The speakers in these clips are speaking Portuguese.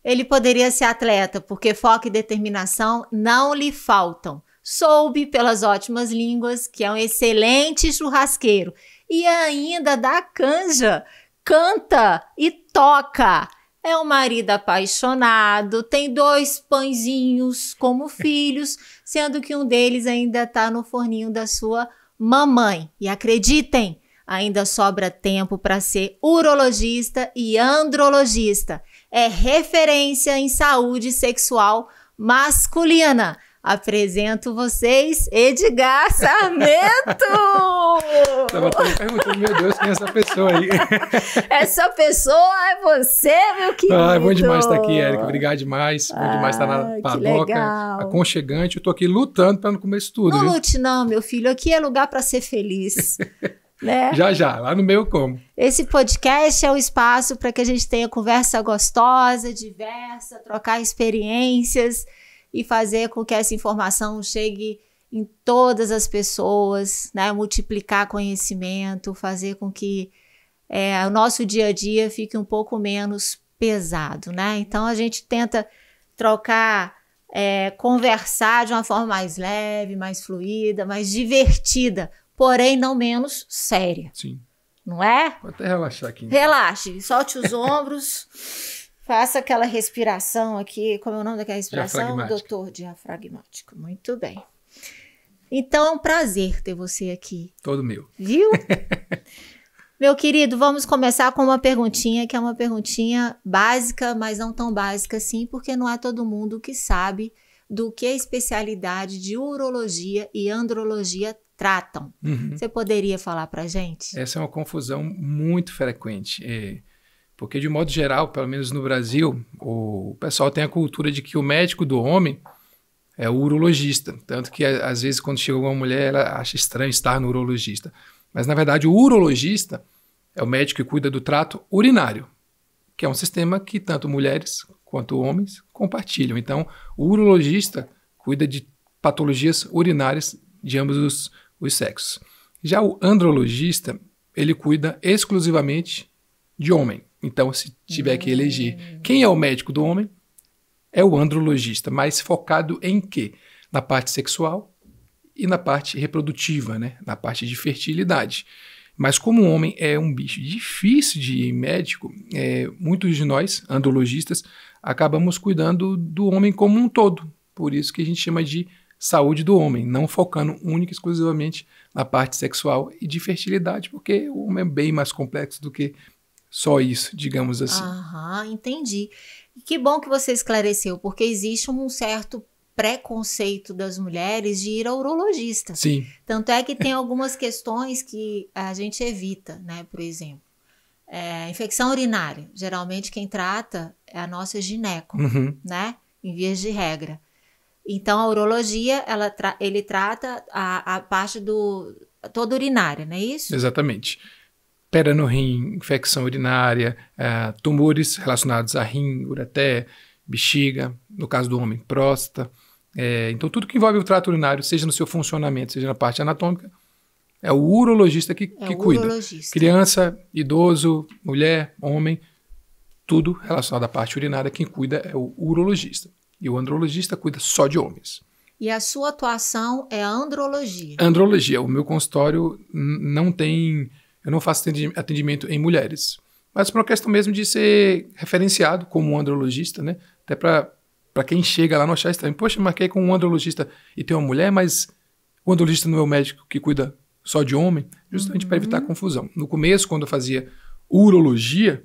Ele poderia ser atleta, porque foco e determinação não lhe faltam. Soube, pelas ótimas línguas, que é um excelente churrasqueiro. E ainda dá canja, canta e toca. É um marido apaixonado, tem 2 pãezinhos como filhos, sendo que um deles ainda está no forninho da sua mamãe. E acreditem, ainda sobra tempo para ser urologista e andrologista. É referência em saúde sexual masculina. Apresento vocês, Edgar Sarmento! Estava até perguntando, meu Deus, quem é essa pessoa aí? Essa pessoa é você, meu querido! É bom demais estar aqui, Érica. Obrigado demais. Bom demais estar na padoca, aconchegante. Eu tô aqui lutando para não comer isso tudo. Não lute não, meu filho. Aqui é lugar para ser feliz. Né? Já, lá no meio como. Esse podcast é o espaço para que a gente tenha conversa gostosa, diversa, trocar experiências e fazer com que essa informação chegue em todas as pessoas, né? Multiplicar conhecimento, fazer com que o nosso dia a dia fique um pouco menos pesado, né? Então a gente tenta trocar, conversar de uma forma mais leve, mais fluida, mais divertida, porém não menos séria. Sim. Não é? Vou até relaxar aqui. Relaxe, solte os ombros, faça aquela respiração aqui. Como é o nome daquela respiração? Doutor diafragmático. Muito bem. Então é um prazer ter você aqui. Todo meu. Viu? Meu querido, vamos começar com uma perguntinha, que é uma perguntinha básica, mas não tão básica assim, porque não é todo mundo que sabe do que a especialidade de urologia e andrologia tratam. Você poderia falar pra gente? Essa é uma confusão muito frequente. Porque, de modo geral, pelo menos no Brasil, o pessoal tem a cultura de que o médico do homem é o urologista. Tanto que, às vezes, quando chega uma mulher, ela acha estranho estar no urologista. Mas, na verdade, o urologista é o médico que cuida do trato urinário, que é um sistema que tanto mulheres quanto homens compartilham. Então, o urologista cuida de patologias urinárias de ambos os sexos. Já o andrologista, ele cuida exclusivamente de homem. Então, se tiver que eleger quem é o médico do homem, é o andrologista, mas focado em quê? Na parte sexual e na parte reprodutiva, né? Na parte de fertilidade. Mas como o homem é um bicho difícil de ir médico, muitos de nós, andrologistas, acabamos cuidando do homem como um todo. Por isso que a gente chama de saúde do homem, não focando única e exclusivamente na parte sexual e de fertilidade, porque o homem é bem mais complexo do que só isso, digamos assim. Entendi. Que bom que você esclareceu, porque existe um certo preconceito das mulheres de ir ao urologista. Sim. Tanto é que tem algumas questões que a gente evita, né? Por exemplo, infecção urinária. Geralmente quem trata é a nossa gineco, né? Em vias de regra. Então a urologia, ele trata a parte toda urinária, não é isso? Exatamente. Pedra no rim, infecção urinária, tumores relacionados a rim, ureter, bexiga, no caso do homem, próstata. Então, tudo que envolve o trato urinário, seja no seu funcionamento, seja na parte anatômica, é o urologista que cuida. Urologista. Criança, idoso, mulher, homem, tudo relacionado à parte urinária, quem cuida é o urologista. E o andrologista cuida só de homens. E a sua atuação é a andrologia? Andrologia. O meu consultório não tem... Eu não faço atendimento em mulheres. Mas por uma questão mesmo de ser referenciado como um andrologista, né? Até para quem chega lá não achar estranho. Poxa, marquei com um andrologista e tem uma mulher, mas o andrologista não é o médico que cuida só de homem, justamente para evitar confusão. No começo, quando eu fazia urologia,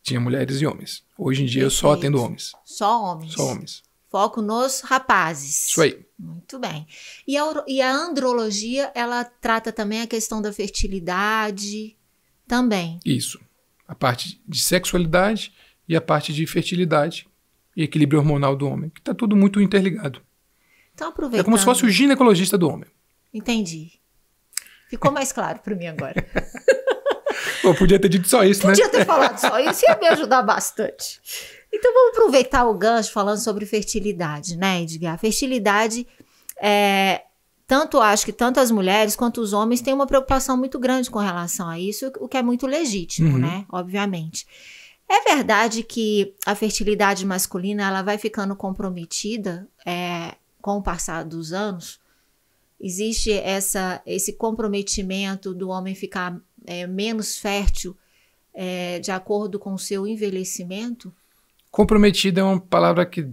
tinha mulheres e homens. Hoje em dia eu só atendo homens. Só homens? Só homens. Foco nos rapazes. Isso aí. Muito bem. E a andrologia, ela trata também a questão da fertilidade também? Isso. A parte de sexualidade e a parte de fertilidade e equilíbrio hormonal do homem, que está tudo muito interligado. Então, aproveitando... É como se fosse o ginecologista do homem. Entendi. Ficou mais claro para mim agora. Pô, podia ter dito só isso, né? Podia ter falado só isso, ia me ajudar bastante. Então, vamos aproveitar o gancho falando sobre fertilidade, né, Edgar? Fertilidade, acho que tanto as mulheres quanto os homens têm uma preocupação muito grande com relação a isso, o que é muito legítimo, né? Obviamente. É verdade que a fertilidade masculina ela vai ficando comprometida com o passar dos anos? Existe esse comprometimento do homem ficar menos fértil de acordo com o seu envelhecimento? Comprometida é uma palavra que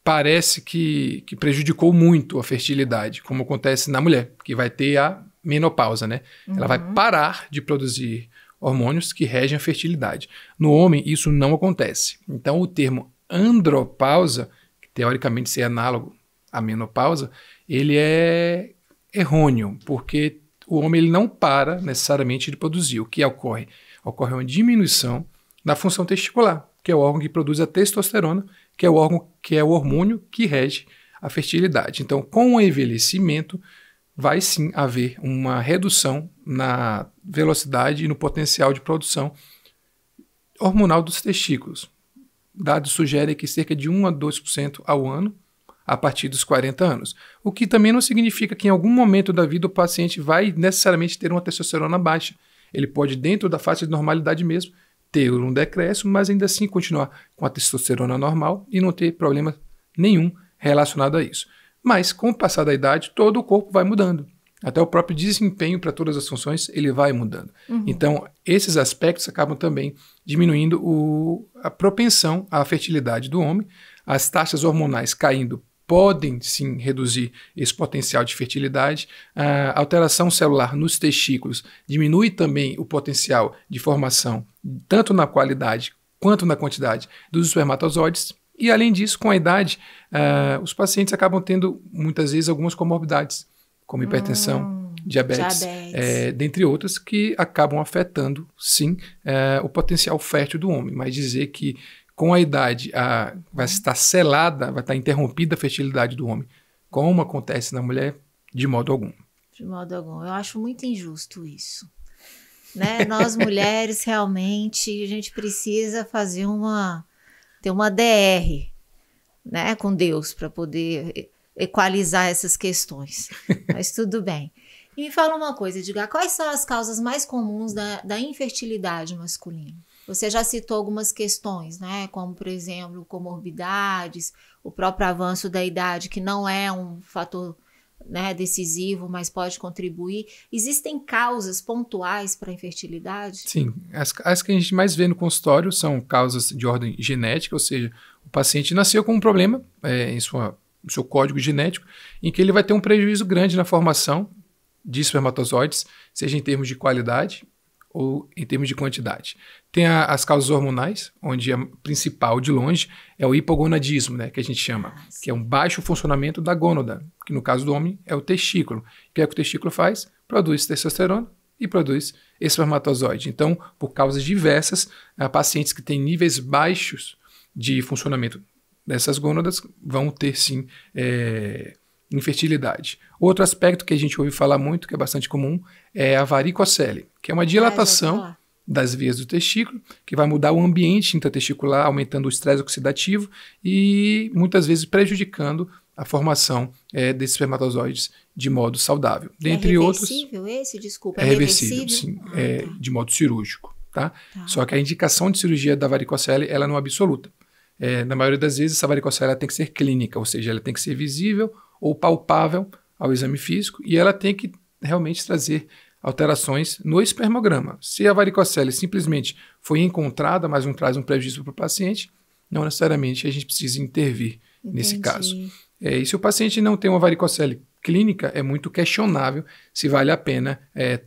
parece que prejudicou muito a fertilidade, como acontece na mulher, que vai ter a menopausa, né? Ela vai parar de produzir hormônios que regem a fertilidade. No homem, isso não acontece. Então, o termo andropausa, que teoricamente seria análogo à menopausa, ele é errôneo, porque o homem ele não para necessariamente de produzir. O que ocorre? Ocorre uma diminuição na função testicular, que é o órgão que produz a testosterona, que é o órgão que é o hormônio que rege a fertilidade. Então, com o envelhecimento, vai sim haver uma redução na velocidade e no potencial de produção hormonal dos testículos. Dados sugerem que cerca de 1 a 2% ao ano, a partir dos 40 anos. O que também não significa que em algum momento da vida o paciente vai necessariamente ter uma testosterona baixa. Ele pode, dentro da faixa de normalidade mesmo, ter um decréscimo, mas ainda assim continuar com a testosterona normal e não ter problema nenhum relacionado a isso. Mas, com o passar da idade, todo o corpo vai mudando. Até o próprio desempenho para todas as funções, ele vai mudando. Então, esses aspectos acabam também diminuindo a propensão à fertilidade do homem. As taxas hormonais caindo podem, sim, reduzir esse potencial de fertilidade. A alteração celular nos testículos diminui também o potencial de formação, tanto na qualidade quanto na quantidade dos espermatozoides. E, além disso, com a idade, os pacientes acabam tendo, muitas vezes, algumas comorbidades, como hipertensão, diabetes. Dentre outras, que acabam afetando, sim, o potencial fértil do homem. Mas dizer que, com a idade, vai estar selada, vai estar interrompida a fertilidade do homem, como acontece na mulher, de modo algum. De modo algum. Eu acho muito injusto isso. Né? Nós, mulheres, realmente, a gente precisa ter uma DR, né, com Deus para poder equalizar essas questões. Mas tudo bem. E me fala uma coisa, Edgar, quais são as causas mais comuns da infertilidade masculina? Você já citou algumas questões, né, como, por exemplo, comorbidades, o próprio avanço da idade, que não é um fator, né, decisivo, mas pode contribuir. Existem causas pontuais para a infertilidade? Sim, as que a gente mais vê no consultório são causas de ordem genética, ou seja, o paciente nasceu com um problema em seu código genético, em que ele vai ter um prejuízo grande na formação de espermatozoides, seja em termos de qualidade ou em termos de quantidade. Tem as causas hormonais, onde a principal, de longe, é o hipogonadismo, né, que a gente chama, que é um baixo funcionamento da gônada, que no caso do homem é o testículo. O que o testículo faz? Produz testosterona e produz espermatozoide. Então, por causas diversas, pacientes que têm níveis baixos de funcionamento dessas gônadas vão ter, sim, infertilidade. Outro aspecto que a gente ouve falar muito, que é bastante comum, é a varicocele, que é uma dilatação das vias do testículo, que vai mudar o ambiente intratesticular, aumentando o estresse oxidativo e muitas vezes prejudicando a formação desses espermatozoides de modo saudável. Dentre reversível esse? Desculpa, é reversível, sim, de modo cirúrgico. Tá? Só que a indicação de cirurgia da varicocele ela não é absoluta. Na maioria das vezes, essa varicocele tem que ser clínica, ou seja, ela tem que ser visível ou palpável ao exame físico e ela tem que realmente trazer alterações no espermograma. Se a varicocele simplesmente foi encontrada, mas não traz um prejuízo para o paciente, não necessariamente a gente precisa intervir nesse caso. E se o paciente não tem uma varicocele clínica, é muito questionável se vale a pena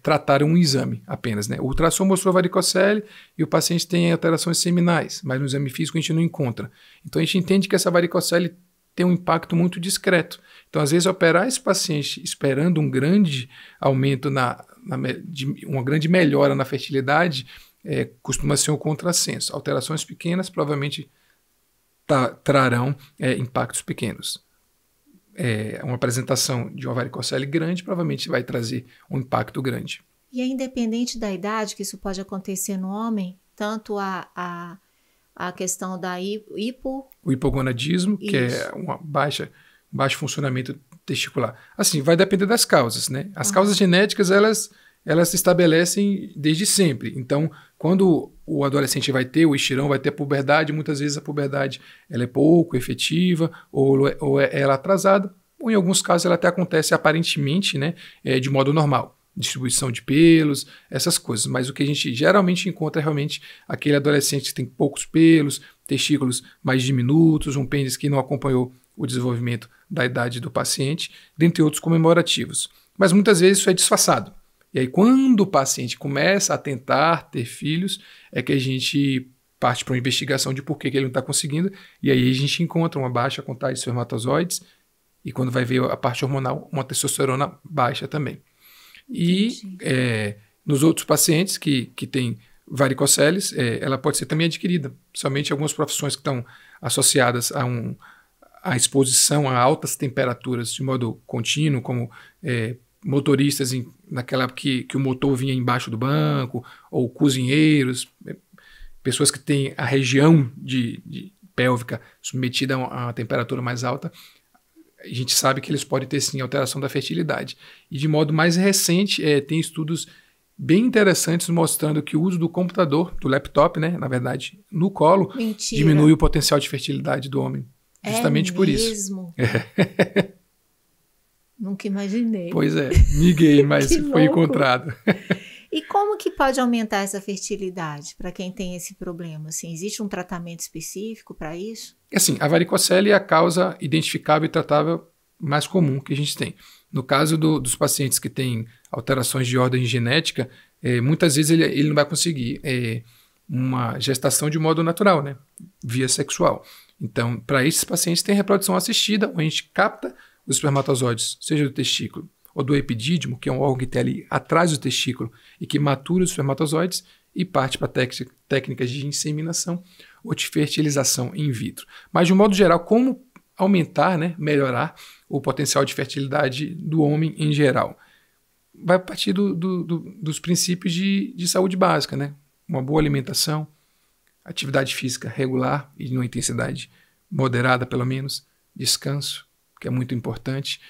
tratar um exame apenas. Né? O ultrassom mostrou varicocele e o paciente tem alterações seminais, mas no exame físico a gente não encontra. Então a gente entende que essa varicocele tem um impacto muito discreto. Então, às vezes, operar esse paciente esperando um grande aumento, uma grande melhora na fertilidade, costuma ser um contrassenso. Alterações pequenas provavelmente trarão impactos pequenos. Uma apresentação de uma varicocele grande provavelmente vai trazer um impacto grande. E é independente da idade que isso pode acontecer no homem, tanto a questão o hipogonadismo, que é um baixo funcionamento testicular. Assim, vai depender das causas, né? As causas genéticas, elas elas se estabelecem desde sempre. Então, quando o adolescente vai ter o estirão, vai ter a puberdade, muitas vezes a puberdade ela é pouco efetiva ou ela é atrasada, ou em alguns casos ela até acontece aparentemente, né, de modo normal. Distribuição de pelos, essas coisas. Mas o que a gente geralmente encontra é realmente aquele adolescente que tem poucos pelos, testículos mais diminutos, um pênis que não acompanhou o desenvolvimento da idade do paciente, dentre outros comemorativos. Mas muitas vezes isso é disfarçado. E aí quando o paciente começa a tentar ter filhos, é que a gente parte para uma investigação de por que ele não está conseguindo, e aí a gente encontra uma baixa contagem de espermatozoides, e quando vai ver a parte hormonal, uma testosterona baixa também. E nos outros pacientes que têm varicoceles, ela pode ser também adquirida, somente algumas profissões que estão associadas à exposição a altas temperaturas de modo contínuo, como motoristas naquela época que o motor vinha embaixo do banco, ou cozinheiros, pessoas que têm a região de pélvica submetida a uma temperatura mais alta. A gente sabe que eles podem ter, sim, alteração da fertilidade. E de modo mais recente, tem estudos bem interessantes mostrando que o uso do computador, do laptop, né, na verdade, no colo, diminui o potencial de fertilidade do homem. Justamente por isso. Mesmo? Nunca imaginei. Pois é, ninguém, mas foi encontrado. E como que pode aumentar essa fertilidade para quem tem esse problema? Assim, existe um tratamento específico para isso? Assim, a varicocele é a causa identificável e tratável mais comum que a gente tem. No caso dos pacientes que têm alterações de ordem genética, muitas vezes ele não vai conseguir uma gestação de modo natural, né? Via sexual. Então, para esses pacientes tem reprodução assistida, onde a gente capta os espermatozoides, seja do testículo ou do epidídimo, que é um órgão que tem ali atrás do testículo e que matura os espermatozoides, e parte para técnicas de inseminação ou de fertilização in vitro. Mas, de um modo geral, como aumentar, né, melhorar o potencial de fertilidade do homem em geral? Vai partir dos princípios de saúde básica, né? Uma boa alimentação, atividade física regular e numa intensidade moderada, pelo menos, descanso, que é muito importante,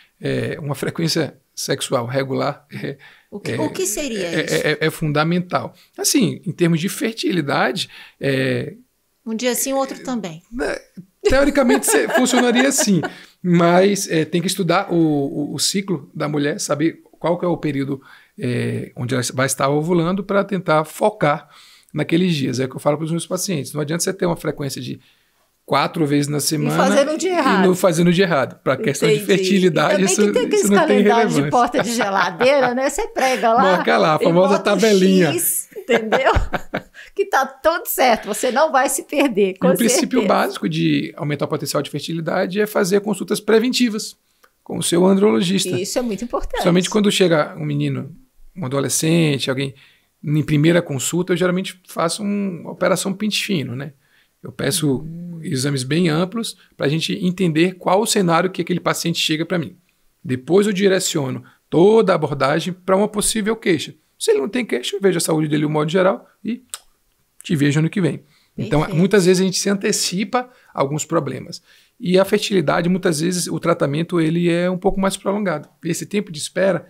uma frequência sexual regular. O que seria isso? É fundamental. Assim, em termos de fertilidade... um dia sim, outro também. Teoricamente funcionaria assim, mas tem que estudar o ciclo da mulher, saber qual que é o período onde ela vai estar ovulando para tentar focar naqueles dias. É o que eu falo para os meus pacientes. Não adianta você ter uma frequência de 4 vezes na semana e não fazer no dia errado. Para a questão de fertilidade, isso não tem relevância. Também que tem aqueles calendários de porta de geladeira, né? Você prega lá. Marca lá, a famosa tabelinha. X, entendeu? Que tá tudo certo, você não vai se perder. O princípio básico de aumentar o potencial de fertilidade é fazer consultas preventivas com o seu andrologista. Isso é muito importante. Somente quando chega um menino, um adolescente, alguém em primeira consulta, eu geralmente faço uma operação pente fino, né? Eu peço exames bem amplos para a gente entender qual o cenário que aquele paciente chega para mim. Depois eu direciono toda a abordagem para uma possível queixa. Se ele não tem queixa, eu vejo a saúde dele de um modo geral e te vejo ano que vem. Perfeito. Então, muitas vezes a gente se antecipa a alguns problemas. E a fertilidade, muitas vezes, o tratamento ele é um pouco mais prolongado. Esse tempo de espera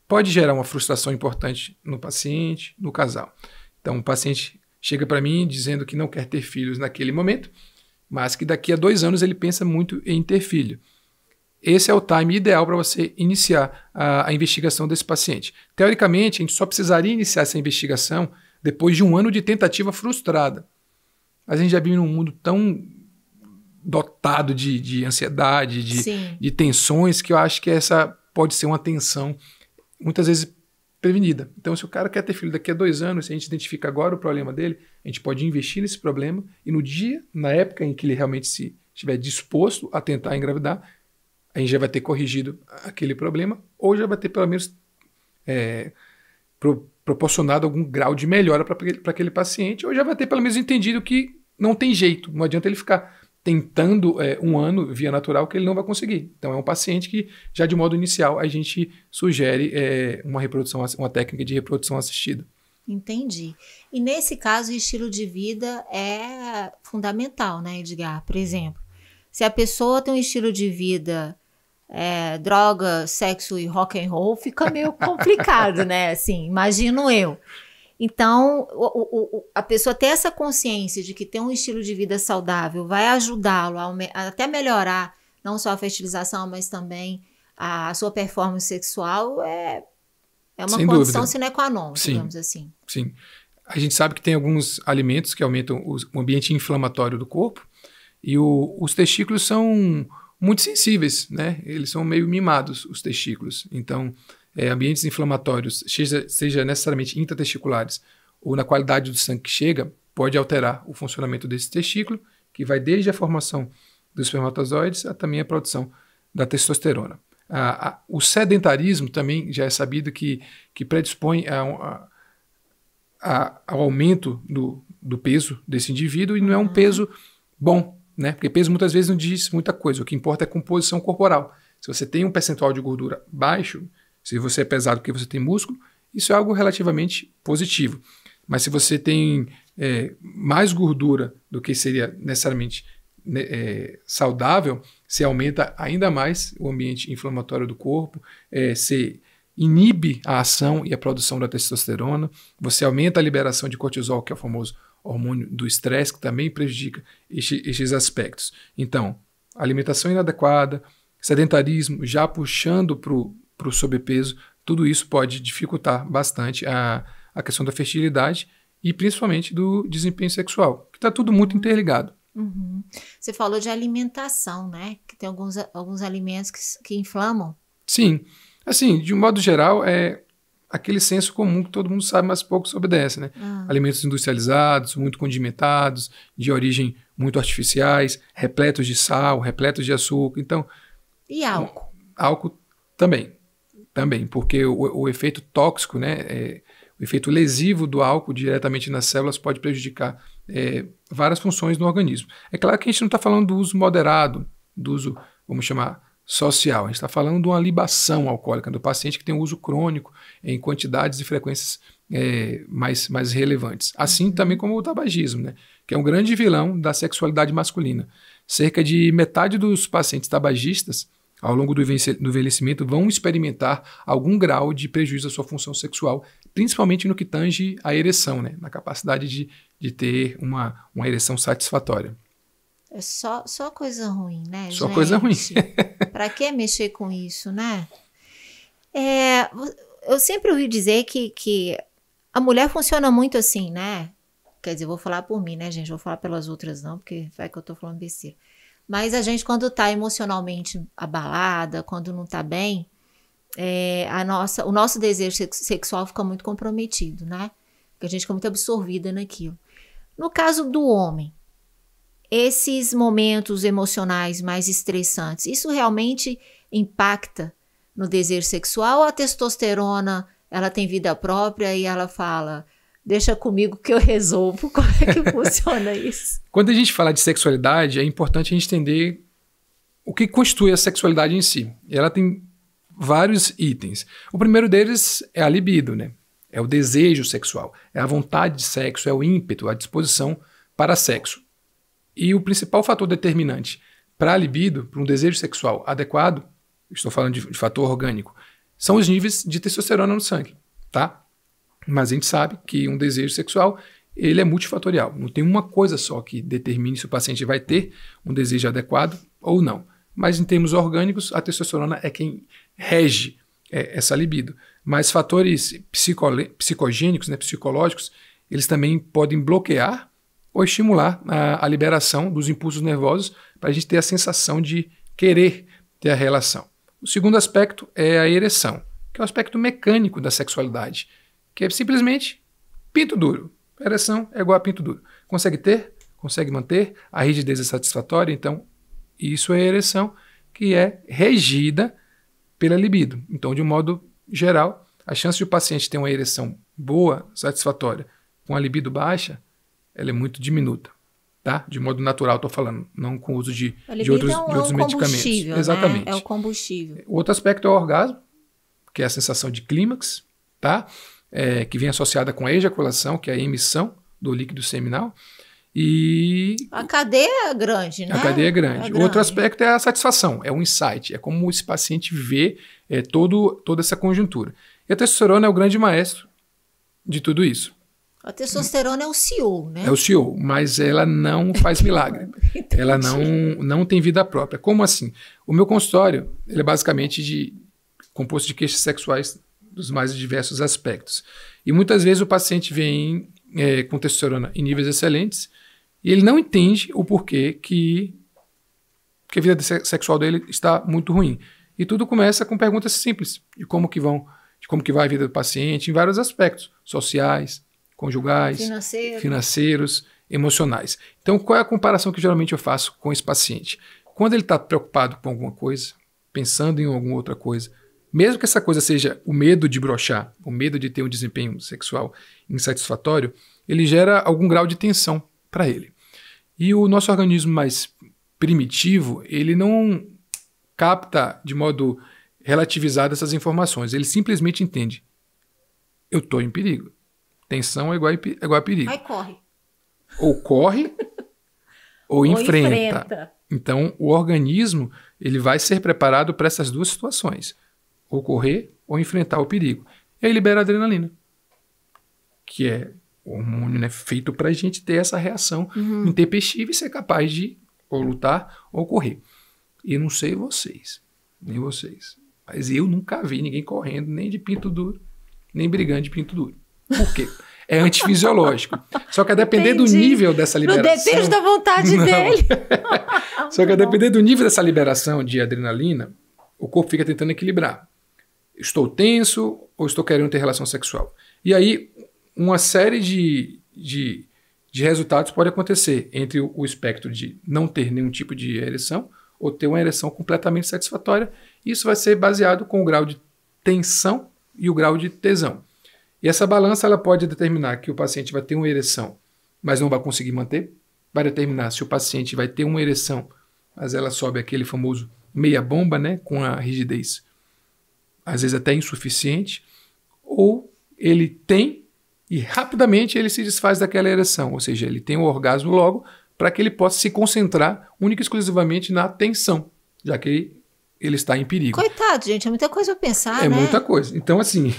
pode gerar uma frustração importante no paciente, no casal. Então, o paciente chega para mim dizendo que não quer ter filhos naquele momento, mas que daqui a 2 anos ele pensa muito em ter filho. Esse é o time ideal para você iniciar a investigação desse paciente. Teoricamente, a gente só precisaria iniciar essa investigação depois de 1 ano de tentativa frustrada. Mas a gente já vive num mundo tão dotado de ansiedade, de tensões, que eu acho que essa pode ser uma tensão, muitas vezes, prevenida. Então, se o cara quer ter filho daqui a 2 anos, se a gente identifica agora o problema dele, a gente pode investir nesse problema e no dia, na época em que ele realmente se estiver disposto a tentar engravidar, a gente já vai ter corrigido aquele problema ou já vai ter pelo menos proporcionado algum grau de melhora para aquele paciente, ou já vai ter pelo menos entendido que não tem jeito, não adianta ele ficar tentando 1 ano via natural que ele não vai conseguir. Então é um paciente que já de modo inicial a gente sugere uma técnica de reprodução assistida. Entendi. E nesse caso o estilo de vida é fundamental, né, Edgar? Por exemplo, se a pessoa tem um estilo de vida droga, sexo e rock and roll, fica meio complicado, né? Assim, imagino eu. Então, a pessoa ter essa consciência de que ter um estilo de vida saudável vai ajudá-lo a até melhorar não só a fertilização, mas também a sua performance sexual é uma Sem condição dúvida. sine qua non, Sim, digamos assim. Sim. A gente sabe que tem alguns alimentos que aumentam o ambiente inflamatório do corpo e os testículos são muito sensíveis, né? Eles são meio mimados, os testículos. Então, ambientes inflamatórios, seja necessariamente intratesticulares ou na qualidade do sangue que chega, pode alterar o funcionamento desse testículo, que vai desde a formação dos espermatozoides a também a produção da testosterona. O sedentarismo também já é sabido que predispõe ao aumento do peso desse indivíduo e não é um peso bom, né? Porque peso muitas vezes não diz muita coisa, o que importa é a composição corporal. Se você tem um percentual de gordura baixo, se você é pesado porque você tem músculo, isso é algo relativamente positivo. Mas se você tem mais gordura do que seria necessariamente saudável, você aumenta ainda mais o ambiente inflamatório do corpo, você inibe a ação e a produção da testosterona, você aumenta a liberação de cortisol, que é o famoso hormônio do estresse, que também prejudica estes aspectos. Então, alimentação inadequada, sedentarismo, já puxando para o sobrepeso, tudo isso pode dificultar bastante a questão da fertilidade e principalmente do desempenho sexual, que está tudo muito interligado. Uhum. Você falou de alimentação, né? Que tem alguns alimentos que inflamam. Sim. Assim, de um modo geral, é aquele senso comum que todo mundo sabe, mas poucos obedecem, né? Alimentos industrializados, muito condimentados, de origem muito artificiais, repletos de sal, repletos de açúcar. Então, e álcool? Álcool também, porque o efeito tóxico, né, o efeito lesivo do álcool diretamente nas células pode prejudicar várias funções no organismo. É claro que a gente não está falando do uso moderado, do uso, vamos chamar, social. A gente está falando de uma libação alcoólica do paciente que tem um uso crônico em quantidades e frequências mais relevantes. Assim também como o tabagismo, né, que é um grande vilão da sexualidade masculina. Cerca de metade dos pacientes tabagistas, ao longo do envelhecimento, vão experimentar algum grau de prejuízo à sua função sexual, principalmente no que tange à ereção, né, na capacidade de ter uma ereção satisfatória. É só coisa ruim, né, Só gente? coisa ruim. Pra que mexer com isso, né? Eu sempre ouvi dizer que a mulher funciona muito assim, né? Quer dizer, vou falar por mim, né, gente? Vou falar pelas outras não, porque vai que eu tô falando besteira. Mas a gente, quando tá emocionalmente abalada, quando não tá bem, o nosso desejo sexual fica muito comprometido, né? Porque a gente fica muito absorvida naquilo. No caso do homem, esses momentos emocionais mais estressantes, isso realmente impacta no desejo sexual ou a testosterona, ela tem vida própria e ela fala, deixa comigo que eu resolvo? Como é que funciona isso? Quando a gente fala de sexualidade, é importante a gente entender o que constitui a sexualidade em si. E ela tem vários itens. O primeiro deles é a libido, né? É o desejo sexual, é a vontade de sexo, é o ímpeto, a disposição para sexo. E o principal fator determinante para a libido, para um desejo sexual adequado, estou falando de fator orgânico, são os níveis de testosterona no sangue, tá? Mas a gente sabe que um desejo sexual, ele é multifatorial. Não tem uma coisa só que determine se o paciente vai ter um desejo adequado ou não. Mas em termos orgânicos, a testosterona é quem rege essa libido. Mas fatores psicogênicos, né, psicológicos, eles também podem bloquear ou estimular a liberação dos impulsos nervosos para a gente ter a sensação de querer ter a relação. O segundo aspecto é a ereção, que é o aspecto mecânico da sexualidade, que é simplesmente pinto duro. Ereção é igual a pinto duro. Consegue ter, consegue manter, a rigidez é satisfatória, então isso é a ereção que é regida pela libido. Então, de um modo geral, a chance de o paciente ter uma ereção boa, satisfatória, com a libido baixa, ela é muito diminuta, tá? De modo natural, estou falando, não com o uso de outros medicamentos. Exatamente. Né? É o combustível. O outro aspecto é o orgasmo, que é a sensação de clímax, tá? Que vem associada com a ejaculação, que é a emissão do líquido seminal. E a cadeia é grande, né? a cadeia é grande. É grande. Outro aspecto é a satisfação, é o insight, é como esse paciente vê toda essa conjuntura. E a testosterona é o grande maestro de tudo isso. A testosterona é o CEO, né? É o CEO, mas ela não faz milagre. Ela não tem vida própria. Como assim? O meu consultório ele é basicamente composto de queixas sexuais dos mais diversos aspectos. E muitas vezes o paciente vem com testosterona em níveis excelentes e ele não entende o porquê que a vida sexual dele está muito ruim. E tudo começa com perguntas simples de como que vai a vida do paciente em vários aspectos, sociais, conjugais, financeiros, emocionais. Então, qual é a comparação que geralmente eu faço com esse paciente? Quando ele está preocupado com alguma coisa, pensando em alguma outra coisa, mesmo que essa coisa seja o medo de broxar, o medo de ter um desempenho sexual insatisfatório, ele gera algum grau de tensão para ele. E o nosso organismo mais primitivo, ele não capta de modo relativizado essas informações. Ele simplesmente entende. Eu estou em perigo. Tensão é igual a perigo. Aí corre. Ou corre ou enfrenta. Então, o organismo ele vai ser preparado para essas duas situações. Ou correr ou enfrentar o perigo. E aí libera a adrenalina, que é o hormônio, né, feito para a gente ter essa reação intempestiva e ser capaz de ou lutar ou correr. E não sei nem vocês, mas eu nunca vi ninguém correndo nem de pinto duro, nem brigando de pinto duro. Por quê? É antifisiológico. Só que a depender do nível dessa liberação... Não depende da vontade dele. Só que a depender do nível dessa liberação de adrenalina, o corpo fica tentando equilibrar. Estou tenso ou estou querendo ter relação sexual? E aí, uma série de resultados pode acontecer entre o espectro de não ter nenhum tipo de ereção ou ter uma ereção completamente satisfatória. Isso vai ser baseado com o grau de tensão e o grau de tesão. E essa balança ela pode determinar que o paciente vai ter uma ereção, mas não vai conseguir manter. Vai determinar se o paciente vai ter uma ereção, mas ela sobe aquele famoso meia bomba, né, com a rigidez, às vezes até insuficiente, ou ele tem e rapidamente ele se desfaz daquela ereção, ou seja, ele tem o orgasmo logo para que ele possa se concentrar única e exclusivamente na tensão, já que ele está em perigo. Coitado, gente, é muita coisa para pensar, né? É muita coisa. Então, assim,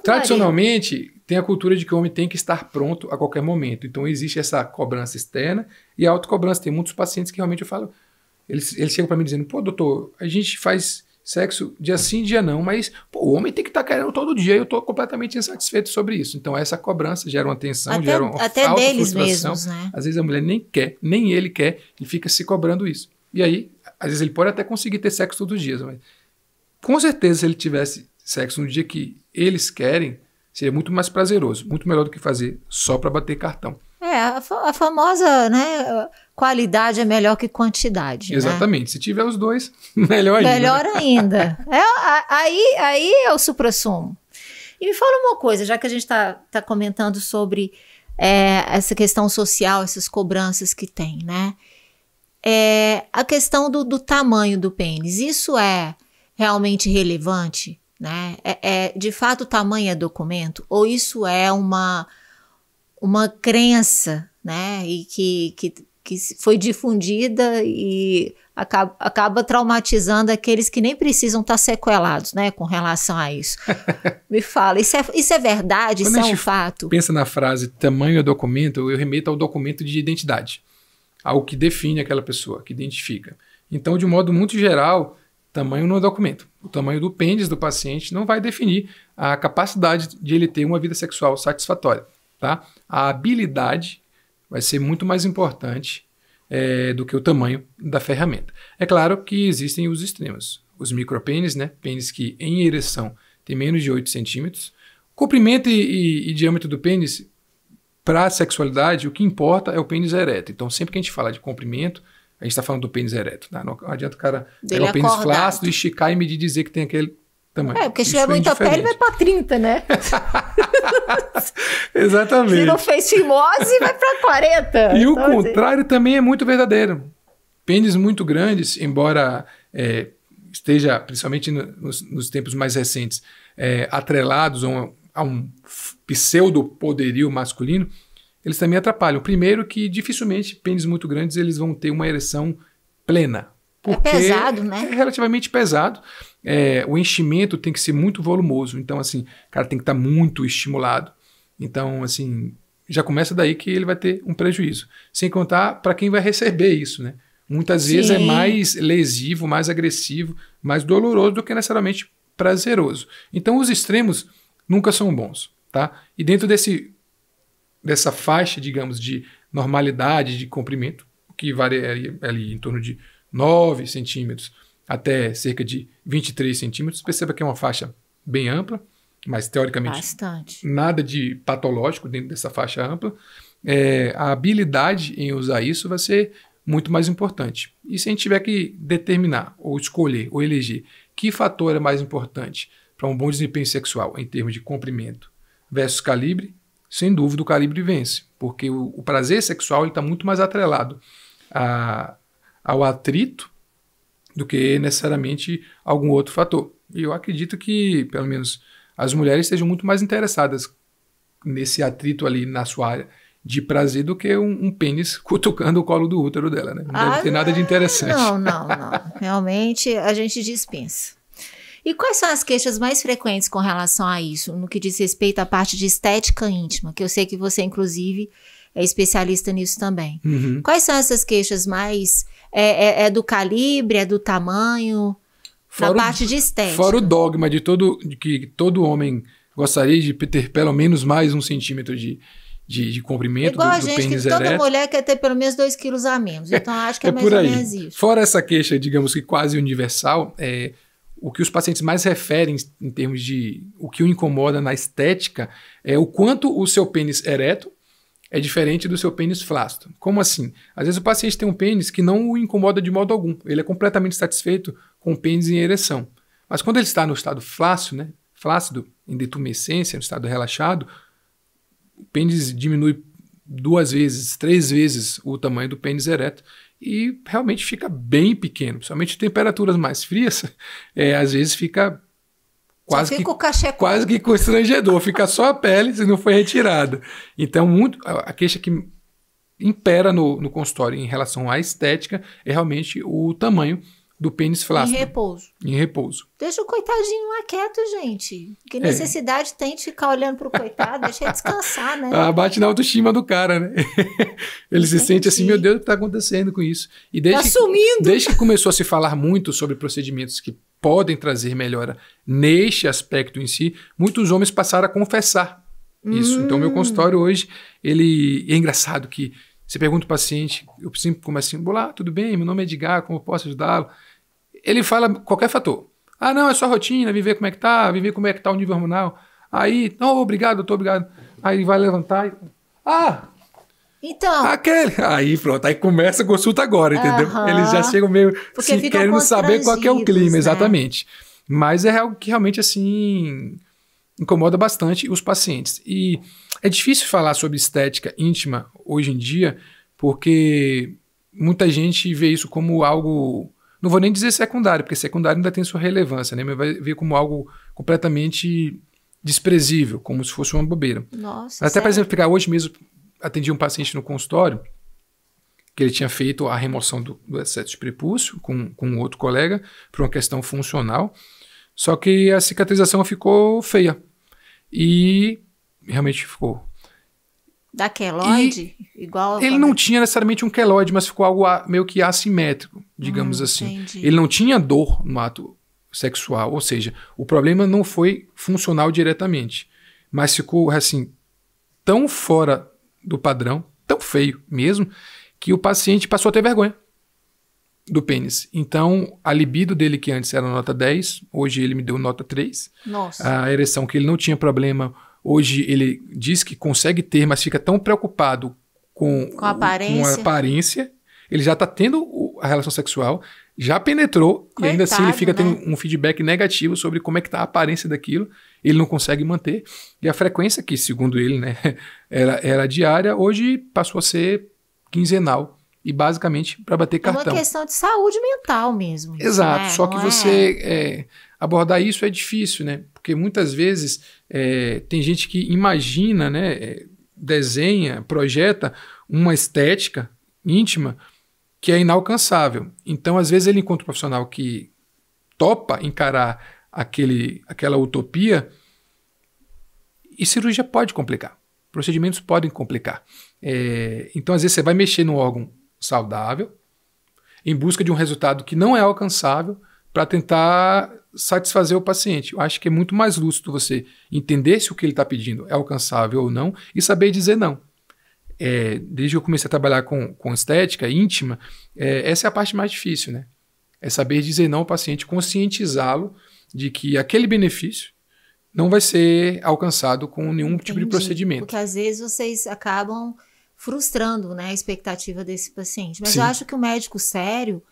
tradicionalmente, tem a cultura de que o homem tem que estar pronto a qualquer momento. Então, existe essa cobrança externa e a autocobrança. Tem muitos pacientes que realmente eu falo, eles chegam para mim dizendo, pô, doutor, a gente faz sexo dia sim, dia não, mas pô, o homem tem que estar querendo todo dia e eu estou completamente insatisfeito sobre isso. Então, essa cobrança gera uma tensão, gera uma até deles mesmos, né? Às vezes a mulher nem quer, nem ele quer e fica se cobrando isso. E aí, às vezes ele pode até conseguir ter sexo todos os dias, mas com certeza se ele tivesse sexo no dia que eles querem, seria muito mais prazeroso, muito melhor do que fazer só para bater cartão. A famosa, né, qualidade é melhor que quantidade. Exatamente, né? Se tiver os dois, melhor ainda. Melhor ainda. Aí é o suprassumo. E me fala uma coisa, já que a gente tá comentando sobre essa questão social, essas cobranças que tem, né? A questão do tamanho do pênis, isso é realmente relevante, né? De fato o tamanho é documento? Ou isso é uma crença, né? E que foi difundida e acaba traumatizando aqueles que nem precisam estar sequelados, né? Com relação a isso. Me fala, isso é verdade? Quando isso é um fato? Pensa na frase tamanho é documento, eu remeto ao documento de identidade. Algo que define aquela pessoa, que identifica. Então, de modo muito geral, tamanho não é documento. O tamanho do pênis do paciente não vai definir a capacidade de ele ter uma vida sexual satisfatória. Tá? A habilidade vai ser muito mais importante do que o tamanho da ferramenta. É claro que existem os extremos. Os micropênis, né? Pênis que em ereção tem menos de 8 centímetros. Comprimento e diâmetro do pênis, para a sexualidade, o que importa é o pênis ereto. Então, sempre que a gente fala de comprimento, a gente está falando do pênis ereto. Tá? Não adianta o cara pegar o pênis flácido, esticar e medir e dizer que tem aquele tamanho. Porque se tiver muita pele, vai para 30, né? Exatamente. Se não fez fimose, vai para 40. E então, o contrário também é muito verdadeiro. Pênis muito grandes, embora esteja, principalmente nos tempos mais recentes, atrelados a um pseudo-poderio masculino, eles também atrapalham. Primeiro que dificilmente pênis muito grandes eles vão ter uma ereção plena. Porque é pesado, né? É relativamente pesado. O enchimento tem que ser muito volumoso. Então, assim, o cara tem que estar muito estimulado. Então, assim, já começa daí que ele vai ter um prejuízo. Sem contar para quem vai receber isso, né? Muitas vezes é mais lesivo, mais agressivo, mais doloroso do que necessariamente prazeroso. Então, os extremos nunca são bons, tá? E dentro dessa faixa, digamos, de normalidade de comprimento, que varia ali em torno de 9 centímetros até cerca de 23 centímetros, perceba que é uma faixa bem ampla, mas teoricamente bastante. Nada de patológico dentro dessa faixa ampla. A habilidade em usar isso vai ser muito mais importante. E se a gente tiver que determinar, ou escolher, ou eleger que fator é mais importante para um bom desempenho sexual em termos de comprimento versus calibre, sem dúvida o calibre vence, porque o prazer sexual está muito mais atrelado ao atrito do que necessariamente algum outro fator. E eu acredito que, pelo menos, as mulheres estejam muito mais interessadas nesse atrito ali na sua área de prazer do que um pênis cutucando o colo do útero dela, né? Não deve ter nada de interessante. Não. Realmente a gente dispensa. E quais são as queixas mais frequentes com relação a isso, no que diz respeito à parte de estética íntima, que eu sei que você, inclusive, é especialista nisso também. Uhum. Quais são essas queixas mais... É do calibre, é do tamanho, na parte de estética? Fora o dogma de que todo homem gostaria de ter pelo menos mais 1 centímetro de comprimento igual do pênis que toda ereto. mulher quer ter pelo menos 2 quilos a menos. Então, acho que é mais por ou aí. menos isso. Fora essa queixa, digamos que quase universal, o que os pacientes mais referem em termos de o que o incomoda na estética é o quanto o seu pênis ereto é diferente do seu pênis flácido. Como assim? Às vezes o paciente tem um pênis que não o incomoda de modo algum. Ele é completamente satisfeito com o pênis em ereção. Mas quando ele está no estado flácido, né, flácido, em detumescência, no estado relaxado, o pênis diminui 2 vezes, 3 vezes o tamanho do pênis ereto e realmente fica bem pequeno. Principalmente em temperaturas mais frias, às vezes fica quase que constrangedor, fica só a pele se não foi retirada. Então, a queixa que impera no consultório em relação à estética é realmente o tamanho do pênis flácido. Em repouso. Deixa o coitadinho lá quieto, gente. Que necessidade tem de ficar olhando pro coitado? Deixa ele descansar, né? Bate na autoestima do cara, né? Ele se sente assim, meu Deus, o que está acontecendo com isso? E sumindo! Desde que começou a se falar muito sobre procedimentos que podem trazer melhora neste aspecto em si, muitos homens passaram a confessar isso. Então, meu consultório hoje, ele é engraçado que você pergunta ao paciente, eu sempre começo assim, olá, tudo bem? Meu nome é Edgar, como eu posso ajudá-lo? Ele fala qualquer fator. Não, é só rotina, viver como é que tá o nível hormonal. Aí, obrigado, doutor, obrigado. Aí vai levantar e... Então... Aquele. Aí pronto, aí começa a consulta agora, entendeu? Eles já chegam meio querendo saber qual que é o clima, né? Exatamente. Mas é algo que realmente, assim, incomoda bastante os pacientes. E é difícil falar sobre estética íntima hoje em dia, porque muita gente vê isso como algo... Não vou nem dizer secundário, porque secundário ainda tem sua relevância, né? Mas vai ver como algo completamente desprezível, como se fosse uma bobeira. Nossa, até, por exemplo, hoje mesmo, atendi um paciente no consultório que ele tinha feito a remoção do excesso de prepúcio com outro colega por uma questão funcional, só que a cicatrização ficou feia. E realmente ficou. Da queloide? Igual ele não tinha necessariamente um queloide, mas ficou algo meio que assimétrico, digamos assim. Entendi. Ele não tinha dor no ato sexual, ou seja, o problema não foi funcional diretamente, mas ficou assim tão fora do padrão, tão feio mesmo, que o paciente passou a ter vergonha do pênis. Então, a libido dele, que antes era nota 10, hoje ele me deu nota 3. Nossa. A ereção, que ele não tinha problema, hoje ele diz que consegue ter, mas fica tão preocupado com a aparência. Ele já está tendo a relação sexual, já penetrou, coitado, e ainda assim ele fica tendo um feedback negativo sobre como é que está a aparência daquilo. Ele não consegue manter. E a frequência, que segundo ele, né, era diária, hoje passou a ser quinzenal. E basicamente para bater cartão. É uma questão de saúde mental mesmo. Exato, né? só que você abordar isso é difícil, né? Porque muitas vezes tem gente que imagina, né? desenha, projeta uma estética íntima que é inalcançável. Então, às vezes, ele encontra um profissional que topa encarar aquela utopia e cirurgia pode complicar. Procedimentos podem complicar. Então, às vezes, você vai mexer num órgão saudável em busca de um resultado que não é alcançável para tentar satisfazer o paciente. Eu acho que é muito mais lúcido você entender se o que ele está pedindo é alcançável ou não e saber dizer não. Desde que eu comecei a trabalhar com estética íntima, essa é a parte mais difícil, né? É saber dizer não ao paciente, conscientizá-lo de que aquele benefício não vai ser alcançado com nenhum tipo de procedimento. Porque às vezes vocês acabam frustrando, né, a expectativa desse paciente. Mas Sim. eu acho que o médico sério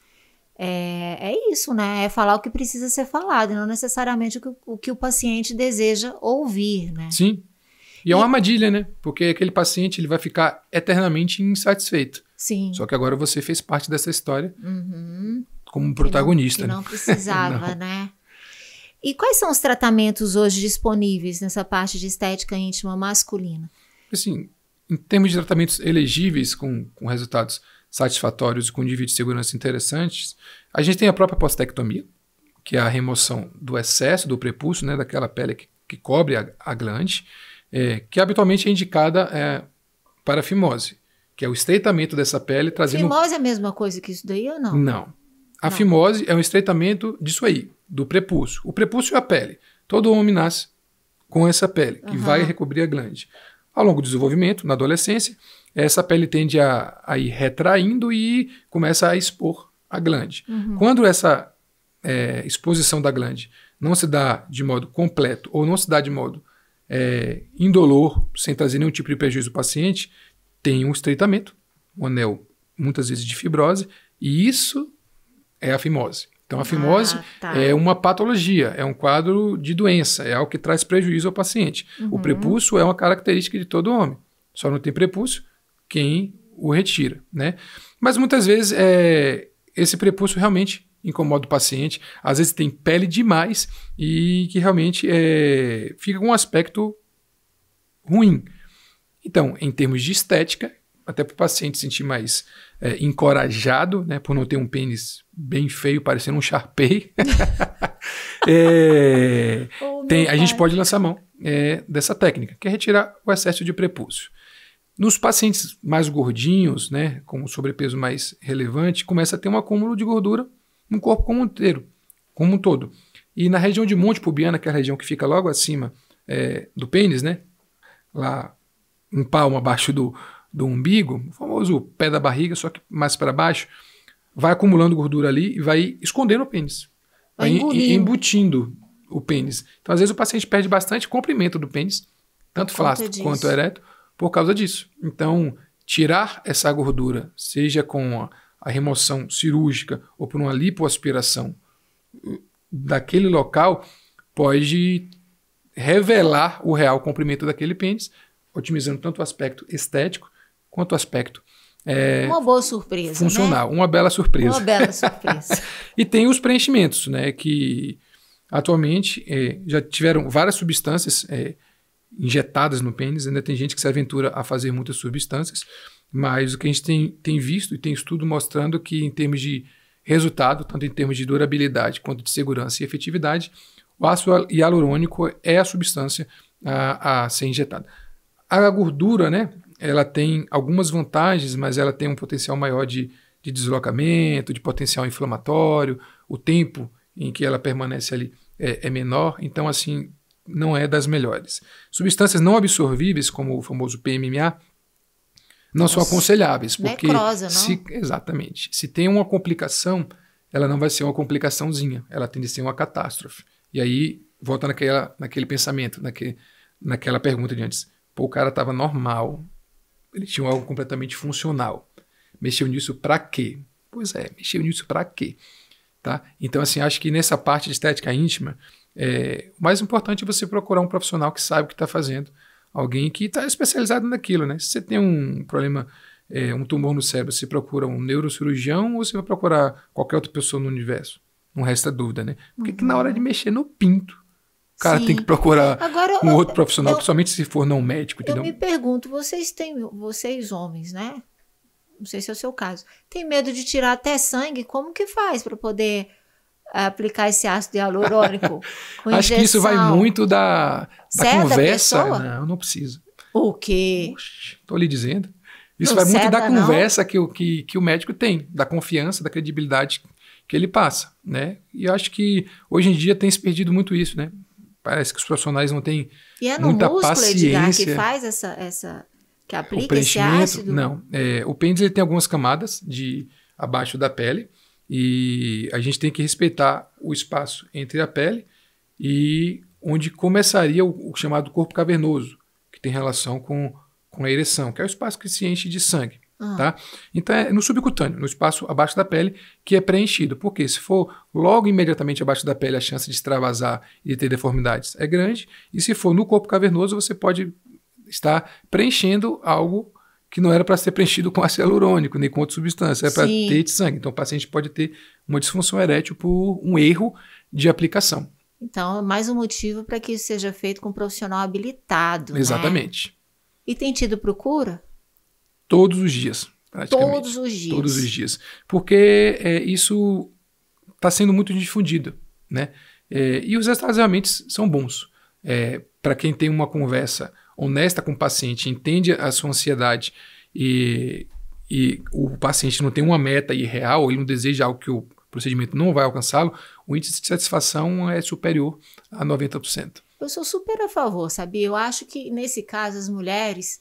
é isso, né? É falar o que precisa ser falado, e não necessariamente o que o paciente deseja ouvir, né? Sim. E é uma armadilha, né? Porque aquele paciente ele vai ficar eternamente insatisfeito. Sim. Só que agora você fez parte dessa história como protagonista. Que não precisava, Não. né? E quais são os tratamentos hoje disponíveis nessa parte de estética íntima masculina? Assim, em termos de tratamentos elegíveis, com resultados satisfatórios e com nível de segurança interessantes, a gente tem a própria postectomia, que é a remoção do excesso do prepúcio, né, daquela pele que cobre a glande, que habitualmente é indicada para a fimose, que é o estreitamento dessa pele trazendo... Fimose é a mesma coisa que isso daí ou não? Não. A fimose é um estreitamento disso aí, do prepúcio. O prepúcio é a pele. Todo homem nasce com essa pele, que vai recobrir a glande. Ao longo do desenvolvimento, na adolescência, essa pele tende a ir retraindo e começa a expor a glande. Quando essa exposição da glande não se dá de modo completo ou não se dá de modo indolor, sem trazer nenhum tipo de prejuízo ao paciente, tem um estreitamento, um anel muitas vezes de fibrose, e isso é a fimose. Então, a fimose é uma patologia, é um quadro de doença, é algo que traz prejuízo ao paciente. O prepúcio é uma característica de todo homem. Só não tem prepúcio quem o retira, né? Mas muitas vezes esse prepúcio realmente incomoda o paciente. Às vezes tem pele demais e que realmente fica com um aspecto ruim. Então, em termos de estética, até para o paciente se sentir mais encorajado, né, por não ter um pênis bem feio, parecendo um Sharpei, a gente pode lançar mão dessa técnica, que é retirar o excesso de prepúcio. Nos pacientes mais gordinhos, né, com sobrepeso mais relevante, começa a ter um acúmulo de gordura no corpo como um todo. E na região de monte pubiana, que é a região que fica logo acima do pênis, né, lá um palmo abaixo do umbigo, o famoso pé da barriga, só que mais para baixo, vai acumulando gordura ali e vai escondendo o pênis. Vai embutindo o pênis. Então, às vezes, o paciente perde bastante comprimento do pênis, tanto flácido quanto ereto, por causa disso. Então, tirar essa gordura, seja com a remoção cirúrgica ou por uma lipoaspiração daquele local, pode revelar o real comprimento daquele pênis, otimizando tanto o aspecto estético quanto o aspecto uma boa surpresa, funcional, né? Uma bela surpresa. Uma bela surpresa. E tem os preenchimentos, né, que atualmente já tiveram várias substâncias injetadas no pênis, ainda tem gente que se aventura a fazer muitas substâncias, mas o que a gente tem visto e tem estudo mostrando que em termos de resultado, tanto em termos de durabilidade quanto de segurança e efetividade, o ácido hialurônico é a substância a ser injetada. A gordura, né, ela tem algumas vantagens, mas ela tem um potencial maior de deslocamento, de potencial inflamatório, o tempo em que ela permanece ali é menor, então assim, não é das melhores. Substâncias não absorvíveis, como o famoso PMMA, não são aconselháveis, porque necrosa, não? Exatamente. Se tem uma complicação, ela não vai ser uma complicaçãozinha, ela tende a ser uma catástrofe. E aí, volta naquele pensamento, naquela pergunta de antes. Pô, o cara estava normal, ele tinha algo completamente funcional. Mexeu nisso para quê? Pois mexeu nisso para quê? Tá? Então, assim, acho que nessa parte de estética íntima, o mais importante é você procurar um profissional que sabe o que está fazendo, alguém que está especializado naquilo, né? Se você tem um problema, um tumor no cérebro, você procura um neurocirurgião ou você vai procurar qualquer outra pessoa no universo? Não resta dúvida, né? Porque que na hora de mexer no pinto, O cara Sim. tem que procurar Agora, um outro profissional, principalmente se for não médico, eu entendeu? me pergunto, vocês homens, né? Não sei se é o seu caso, tem medo de tirar até sangue? Como que faz para poder aplicar esse ácido hialurônico com Acho que isso vai injeção? muito da Ceda a conversa. pessoa? Não precisa. O quê? Estou lhe dizendo. Isso Não vai muito da ceda, não? conversa que o médico tem, da confiança, da credibilidade que ele passa, né? E eu acho que hoje em dia tem se perdido muito isso, né? Parece que os profissionais não têm E é no muita músculo, Edgar, que paciência. faz que O aplica esse preenchimento, ácido? não. O pênis ele tem algumas camadas abaixo da pele e a gente tem que respeitar o espaço entre a pele e onde começaria o chamado corpo cavernoso, que tem relação com a ereção, que é o espaço que se enche de sangue. Tá? Então é no subcutâneo, no espaço abaixo da pele, que é preenchido. Porque se for logo imediatamente abaixo da pele, a chance de extravasar e de ter deformidades é grande. E se for no corpo cavernoso, você pode estar preenchendo algo que não era para ser preenchido com ácido hialurônico, nem com outra substância, é para Sim. ter de sangue. Então o paciente pode ter uma disfunção erétil por um erro de aplicação. Então, é mais um motivo para que isso seja feito com um profissional habilitado, né? Exatamente. E tem tido procura? Todos os dias, praticamente. Todos os dias. Todos os dias. Porque isso está sendo muito difundido, né? E os resultados realmente são bons. Para quem tem uma conversa honesta com o paciente, entende a sua ansiedade e o paciente não tem uma meta irreal, ele não deseja algo que o procedimento não vai alcançá-lo, o índice de satisfação é superior a 90%. Eu sou super a favor, sabia? Eu acho que, nesse caso, as mulheres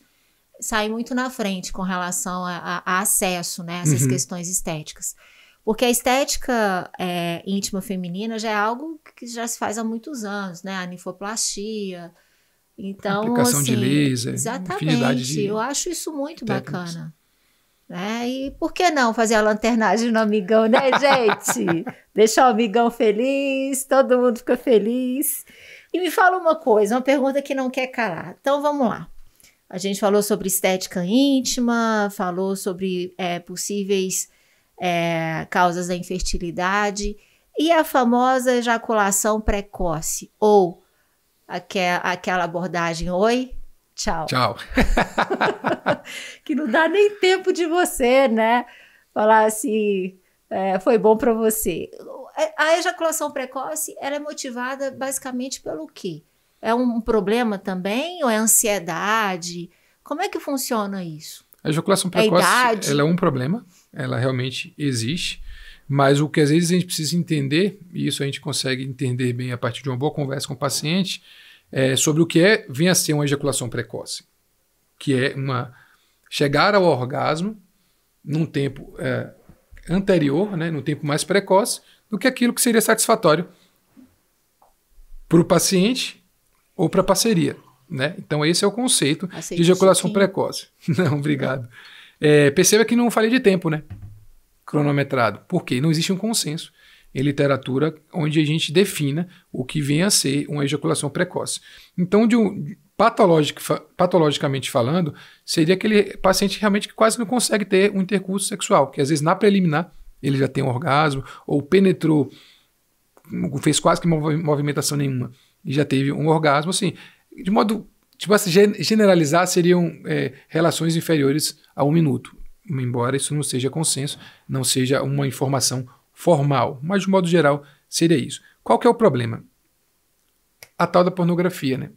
saem muito na frente com relação a acesso, né, a essas questões estéticas. Porque a estética íntima feminina já é algo que já se faz há muitos anos, né? A ninfoplastia. Então, aplicação assim, de laser, exatamente. infinidade de Eu acho isso muito técnicas. bacana. Né? E por que não fazer a lanternagem no amigão, né, gente? Deixar o amigão feliz, todo mundo fica feliz. E me fala uma coisa, uma pergunta que não quer calar. Então, vamos lá. A gente falou sobre estética íntima, falou sobre possíveis causas da infertilidade e a famosa ejaculação precoce, ou aquela abordagem, oi, tchau. Tchau. Que não dá nem tempo de você, né, falar assim, foi bom para você. A ejaculação precoce, ela é motivada basicamente pelo quê? É um problema também ou é ansiedade? Como é que funciona isso? A ejaculação precoce ela é um problema, ela realmente existe, mas o que às vezes a gente precisa entender, e isso a gente consegue entender bem a partir de uma boa conversa com o paciente, sobre o que vem a ser uma ejaculação precoce, que é chegar ao orgasmo num tempo anterior, né, num tempo mais precoce, do que aquilo que seria satisfatório para o paciente ou para a parceria, né? Então esse é o conceito de ejaculação precoce. Não, obrigado. Perceba que não falei de tempo, né? Cronometrado. Por quê? Não existe um consenso em literatura onde a gente defina o que vem a ser uma ejaculação precoce. Então, patologicamente falando, seria aquele paciente realmente que quase não consegue ter um intercurso sexual, que às vezes na preliminar ele já tem um orgasmo, ou penetrou, fez quase que movimentação nenhuma, e já teve um orgasmo, assim, de modo, generalizar, seriam relações inferiores a 1 minuto, embora isso não seja consenso, não seja uma informação formal, mas de modo geral seria isso. Qual que é o problema? A tal da pornografia, né?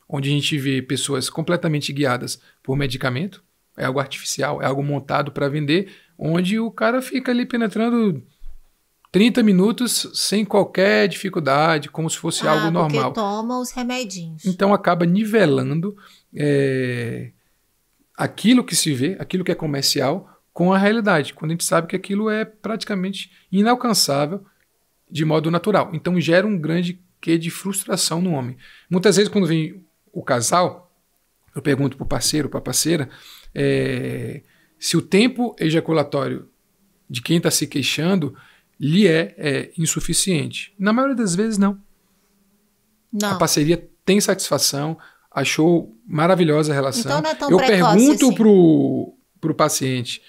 Onde a gente vê pessoas completamente guiadas por medicamento, é algo artificial, é algo montado para vender, onde o cara fica ali penetrando 30 minutos sem qualquer dificuldade, como se fosse algo normal. Porque toma os remedinhos. Então acaba nivelando aquilo que se vê, aquilo que é comercial, com a realidade, quando a gente sabe que aquilo é praticamente inalcançável de modo natural. Então gera um grande quê de frustração no homem. Muitas vezes quando vem o casal, eu pergunto para o parceiro, para a parceira, se o tempo ejaculatório de quem está se queixando lhe é insuficiente. Na maioria das vezes, não. Não. A parceria tem satisfação, achou maravilhosa a relação. Então não é tão eu precoce pergunto assim. pro paciente,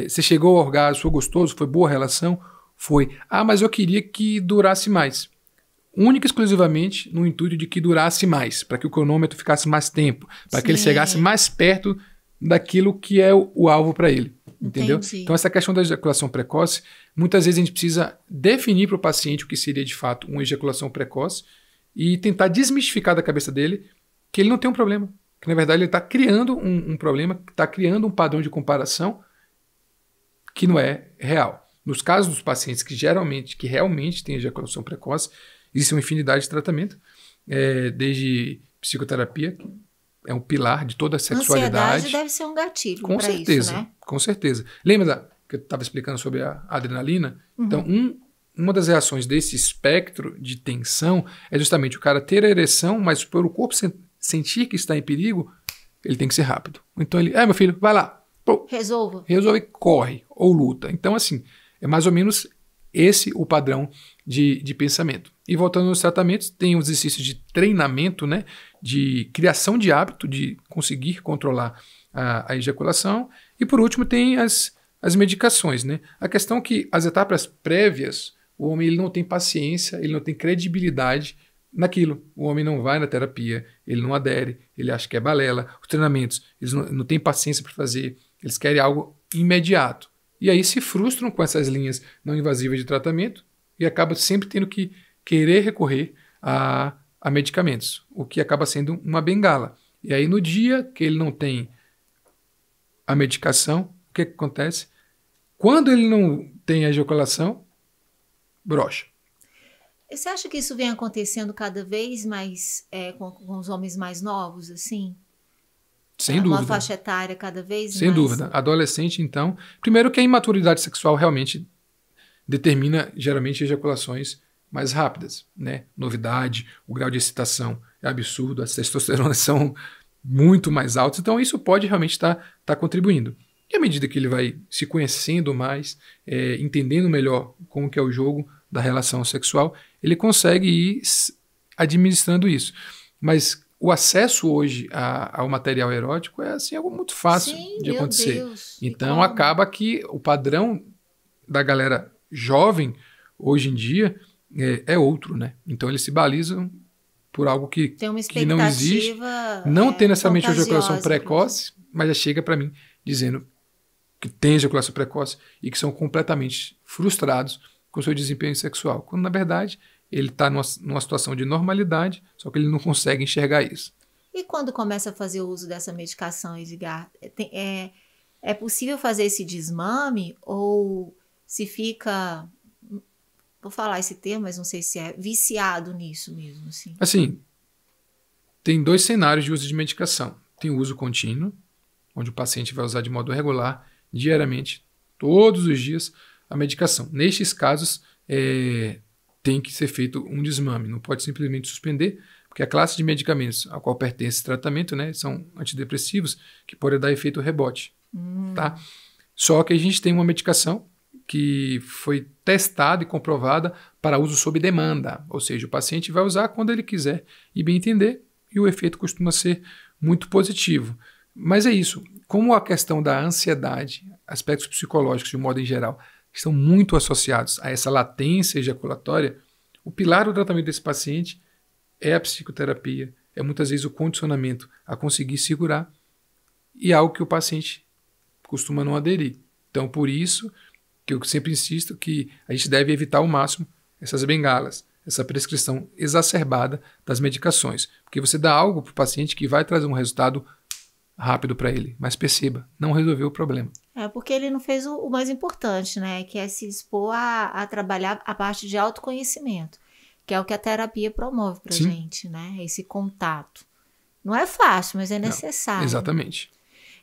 você chegou ao orgasmo, foi gostoso, foi boa a relação? Foi. Ah, mas eu queria que durasse mais. única e exclusivamente no intuito de que durasse mais, para que o cronômetro ficasse mais tempo, para que ele chegasse mais perto daquilo que é o alvo para ele. Entendeu? Entendi. Então, essa questão da ejaculação precoce, muitas vezes a gente precisa definir para o paciente o que seria de fato uma ejaculação precoce e tentar desmistificar da cabeça dele que ele não tem um problema. Que, na verdade, ele está criando um problema, está criando um padrão de comparação que não é real. Nos casos dos pacientes que realmente têm ejaculação precoce, existe uma infinidade de tratamento, desde psicoterapia, que é um pilar de toda a sexualidade. Ansiedade deve ser um gatilho com para certeza, isso, né? Com certeza. Lembra que eu estava explicando sobre a adrenalina? Então, uma das reações desse espectro de tensão é justamente o cara ter a ereção, mas por o corpo sentir que está em perigo, ele tem que ser rápido. Então ele, meu filho, vai lá. Pô, resolve e corre, ou luta. Então, assim, é mais ou menos esse o padrão de pensamento. E voltando aos tratamentos, tem os exercícios de treinamento, né, de criação de hábito, de conseguir controlar a ejaculação. E por último tem as medicações, né? A questão é que as etapas prévias, o homem ele não tem paciência, ele não tem credibilidade naquilo. O homem não vai na terapia, ele não adere, ele acha que é balela. Os treinamentos, eles não têm paciência para fazer, eles querem algo imediato. E aí se frustram com essas linhas não invasivas de tratamento e acabam sempre tendo que querer recorrer a medicamentos, o que acaba sendo uma bengala. E aí no dia que ele não tem a medicação, o que acontece? Quando ele não tem a ejaculação, brocha. Você acha que isso vem acontecendo cada vez mais com os homens mais novos, assim? Sem dúvida. Uma faixa etária cada vez mais? Sem dúvida. Adolescente, então... Primeiro que a imaturidade sexual realmente determina, geralmente, ejaculações mais rápidas, né? Novidade, o grau de excitação é absurdo, as testosteronas são muito mais altas, então isso pode realmente estar contribuindo. E à medida que ele vai se conhecendo mais, entendendo melhor como que é o jogo da relação sexual, ele consegue ir administrando isso. Mas o acesso hoje ao material erótico é assim, algo muito fácil de acontecer. Deus. Então acaba que o padrão da galera jovem, hoje em dia, é outro, né? Então eles se balizam por algo que não existe. Não tem necessariamente ejaculação precoce, mas já chega para mim dizendo que tem ejaculação precoce e que são completamente frustrados com seu desempenho sexual. Quando, na verdade, ele está numa situação de normalidade, só que ele não consegue enxergar isso. E quando começa a fazer o uso dessa medicação, Edgar, é possível fazer esse desmame ou se fica, vou falar esse termo, mas não sei se é viciado nisso mesmo? Assim, tem 2 cenários de uso de medicação. Tem o uso contínuo, onde o paciente vai usar de modo regular, diariamente, todos os dias, a medicação. Nestes casos, tem que ser feito um desmame, não pode simplesmente suspender, porque a classe de medicamentos a qual pertence esse tratamento, né, são antidepressivos que podem dar efeito rebote. Tá? Só que a gente tem uma medicação que foi testada e comprovada para uso sob demanda, ou seja, o paciente vai usar quando ele quiser e bem entender, e o efeito costuma ser muito positivo. Mas é isso, como a questão da ansiedade, aspectos psicológicos de um modo em geral, estão muito associados a essa latência ejaculatória, o pilar do tratamento desse paciente é a psicoterapia, é muitas vezes o condicionamento a conseguir segurar, e é algo que o paciente costuma não aderir. Então, por isso que eu sempre insisto que a gente deve evitar ao máximo essas bengalas, essa prescrição exacerbada das medicações, porque você dá algo para o paciente que vai trazer um resultado rápido para ele, mas perceba, não resolveu o problema. Porque ele não fez o mais importante, né? Que é se expor a trabalhar a parte de autoconhecimento, que é o que a terapia promove para a gente, né? Esse contato. Não é fácil, mas é necessário. Não, exatamente.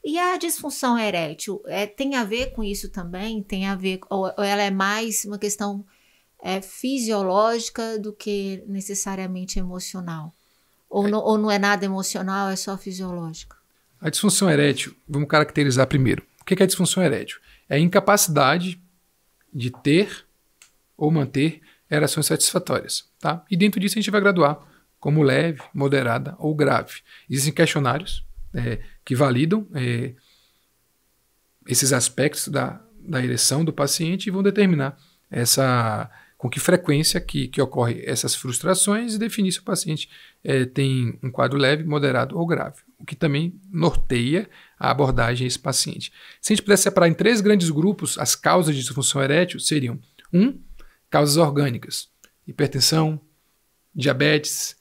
E a disfunção erétil, tem a ver com isso também? Tem a ver, ou ela é mais uma questão fisiológica do que necessariamente emocional? Ou não é nada emocional, é só fisiológica? A disfunção erétil, vamos caracterizar primeiro. O que é a disfunção erétil? É a incapacidade de ter ou manter ereções satisfatórias. Tá? E dentro disso a gente vai graduar como leve, moderada ou grave. Existem questionários que validam esses aspectos da ereção do paciente e vão determinar com que frequência que ocorre essas frustrações e definir se o paciente tem um quadro leve, moderado ou grave, o que também norteia a abordagem a esse paciente. Se a gente pudesse separar em 3 grandes grupos, as causas de disfunção erétil seriam: 1, causas orgânicas, hipertensão, diabetes,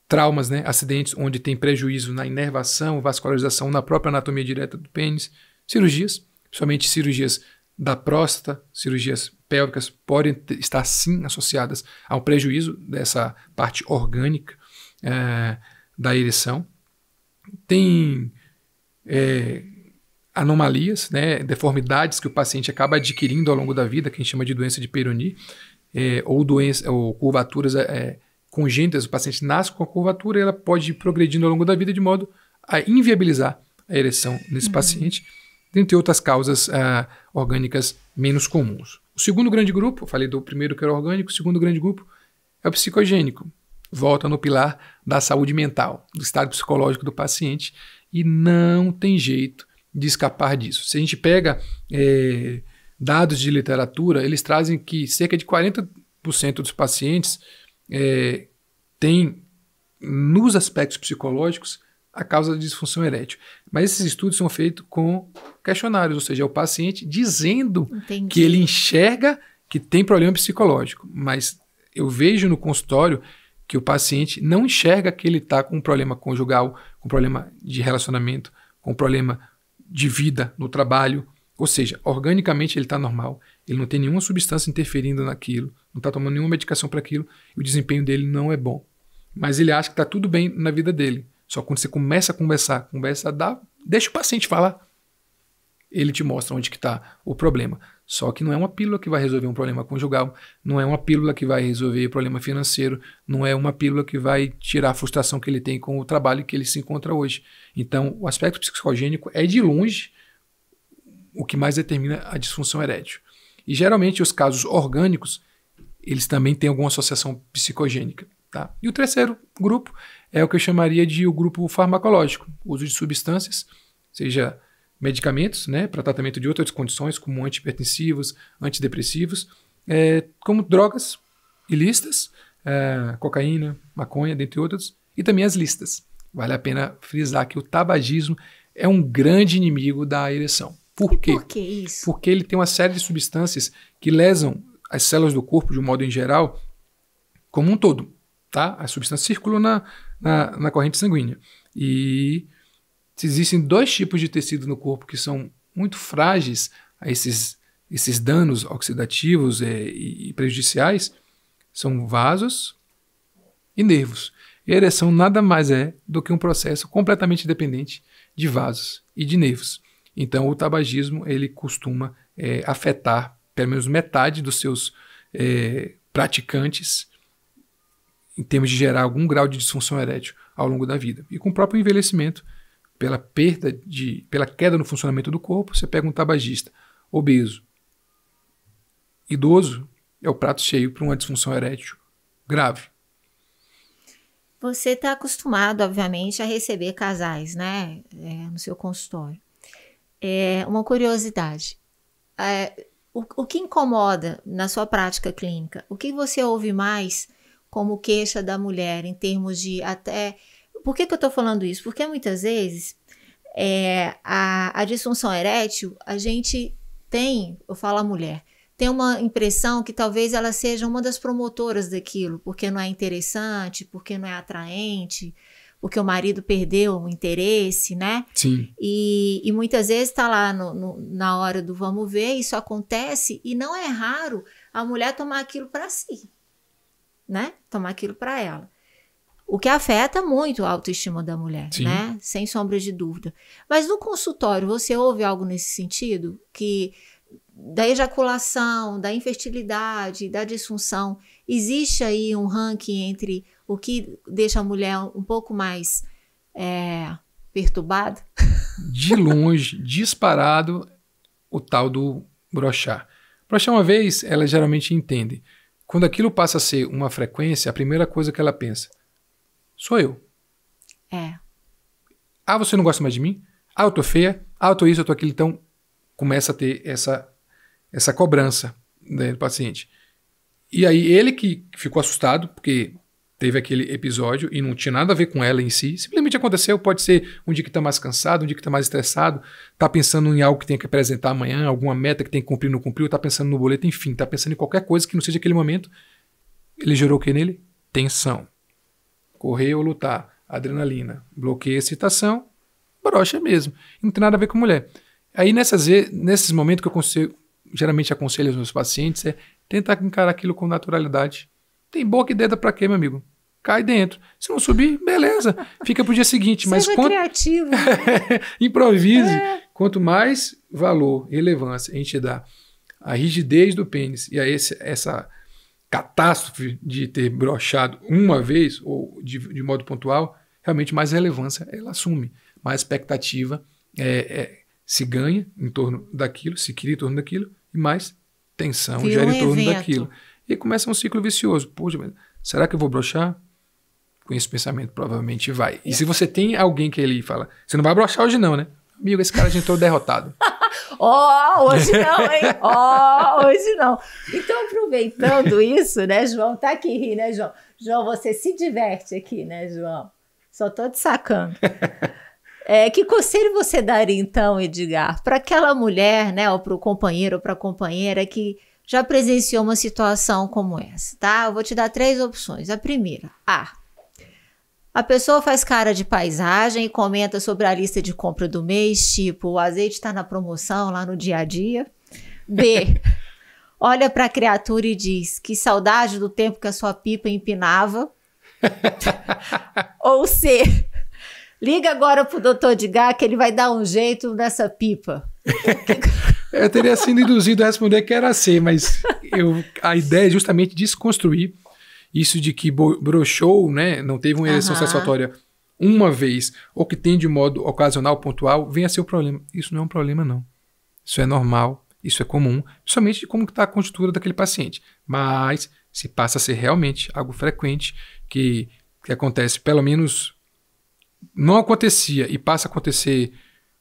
traumas, né, acidentes onde tem prejuízo na inervação, vascularização, na própria anatomia direta do pênis, cirurgias, principalmente cirurgias da próstata, cirurgias pélvicas, podem estar sim associadas a um prejuízo dessa parte orgânica da ereção. Tem anomalias, né, deformidades que o paciente acaba adquirindo ao longo da vida, que a gente chama de doença de Peyronie, ou curvaturas congênitas. O paciente nasce com a curvatura e ela pode ir progredindo ao longo da vida de modo a inviabilizar a ereção nesse paciente, dentre outras causas orgânicas menos comuns. O segundo grande grupo, eu falei do primeiro que era orgânico, o segundo grande grupo é o psicogênico. Volta no pilar da saúde mental, do estado psicológico do paciente, e não tem jeito de escapar disso. Se a gente pega dados de literatura, eles trazem que cerca de 40% dos pacientes têm, nos aspectos psicológicos, a causa da disfunção erétil. Mas esses estudos são feitos com questionários, ou seja, é o paciente dizendo que ele enxerga que tem problema psicológico. Mas eu vejo no consultório que o paciente não enxerga que ele está com um problema conjugal, com um problema de relacionamento, com um problema de vida no trabalho. Ou seja, organicamente ele está normal, ele não tem nenhuma substância interferindo naquilo, não está tomando nenhuma medicação para aquilo, e o desempenho dele não é bom. Mas ele acha que está tudo bem na vida dele. Só quando você começa a conversar, deixa o paciente falar. Ele te mostra onde que está o problema. Só que não é uma pílula que vai resolver um problema conjugal, não é uma pílula que vai resolver problema financeiro, não é uma pílula que vai tirar a frustração que ele tem com o trabalho que ele se encontra hoje. Então, o aspecto psicogênico é de longe o que mais determina a disfunção erétil. E geralmente os casos orgânicos, eles também têm alguma associação psicogênica. Tá? E o terceiro grupo é o que eu chamaria de o grupo farmacológico, o uso de substâncias, seja medicamentos, né, para tratamento de outras condições, como antihipertensivos, antidepressivos, como drogas ilícitas, cocaína, maconha, dentre outras, e também as lícitas. Vale a pena frisar que o tabagismo é um grande inimigo da ereção. Por quê? Por que isso? Porque ele tem uma série de substâncias que lesam as células do corpo, de um modo em geral, como um todo. Tá? As substâncias circulam na corrente sanguínea. E existem 2 tipos de tecido no corpo que são muito frágeis a esses danos oxidativos e prejudiciais. São vasos e nervos. E a ereção nada mais é do que um processo completamente dependente de vasos e de nervos. Então, o tabagismo ele costuma afetar pelo menos metade dos seus praticantes, em termos de gerar algum grau de disfunção erétil ao longo da vida. E com o próprio envelhecimento, pela queda no funcionamento do corpo, você pega um tabagista obeso, idoso, é o prato cheio para uma disfunção erétil grave. Você está acostumado, obviamente, a receber casais, né, no seu consultório. Uma curiosidade. O que incomoda na sua prática clínica? O que você ouve mais como queixa da mulher, em termos de até... Por que eu estou falando isso? Porque muitas vezes a disfunção erétil, a gente tem, eu falo a mulher, tem uma impressão que talvez ela seja uma das promotoras daquilo, porque não é interessante, porque não é atraente, porque o marido perdeu o interesse, né? Sim. E muitas vezes está lá na hora do vamos ver, isso acontece, e não é raro a mulher tomar aquilo para si, né? Tomar aquilo para ela. O que afeta muito a autoestima da mulher, Sim. né? Sem sombra de dúvida. Mas no consultório, você ouve algo nesse sentido? Que da ejaculação, da infertilidade, da disfunção, existe aí um ranking entre o que deixa a mulher um pouco mais perturbada? De longe, disparado, o tal do broxar. Broxar uma vez, elas geralmente entendem. Quando aquilo passa a ser uma frequência, a primeira coisa que ela pensa, sou eu. Ah, você não gosta mais de mim? Ah, eu tô feia? Ah, eu tô isso, eu tô aquilo. Então, começa a ter essa cobrança, né, do paciente. E aí ele que ficou assustado, porque teve aquele episódio e não tinha nada a ver com ela em si. Simplesmente aconteceu, pode ser um dia que está mais cansado, um dia que está mais estressado, está pensando em algo que tem que apresentar amanhã, alguma meta que tem que cumprir, não cumpriu, está pensando no boleto, enfim, está pensando em qualquer coisa que não seja aquele momento. Ele gerou o que nele? Tensão. Correr ou lutar, adrenalina, bloqueia a excitação, brocha mesmo. Não tem nada a ver com mulher. Aí nesses momentos que eu geralmente aconselho os meus pacientes é tentar encarar aquilo com naturalidade. Tem boca e dedo pra quê, meu amigo? Cai dentro. Se não subir, beleza. Fica pro dia seguinte. Mas criativo. Improvise. Quanto mais valor, relevância a gente dá à rigidez do pênis e a essa catástrofe de ter brochado uma vez ou de modo pontual, realmente mais relevância ela assume. Mais expectativa se ganha em torno daquilo, se cria em torno daquilo e mais tensão gera em torno daquilo. E começa um ciclo vicioso. Poxa, será que eu vou brochar? Com esse pensamento, provavelmente vai. E se você tem alguém que ele fala, você não vai brochar hoje não, né? Amigo, esse cara já entrou derrotado. Hoje não, hein? Hoje não. Então, aproveitando isso, né, João? Tá aqui ri, né, João? João, você se diverte aqui, né, João? Só tô te sacando. Que conselho você daria, então, Edgar, para aquela mulher, né, ou para o companheiro ou para a companheira que já presenciou uma situação como essa, tá? Eu vou te dar 3 opções. A primeira, a pessoa faz cara de paisagem e comenta sobre a lista de compra do mês, tipo, o azeite está na promoção lá no dia a dia. B, olha para a criatura e diz, que saudade do tempo que a sua pipa empinava. Ou C, liga agora pro Dr. Edgar que ele vai dar um jeito nessa pipa. Eu teria sido induzido a responder que era C, mas a ideia é justamente desconstruir isso de que broxou, né, não teve uma ereção satisfatória uma vez, ou que tem de modo ocasional, pontual, vem a ser o problema. Isso não é um problema, não. Isso é normal, isso é comum, somente de como está a conjuntura daquele paciente. Mas se passa a ser realmente algo frequente, que acontece, pelo menos não acontecia e passa a acontecer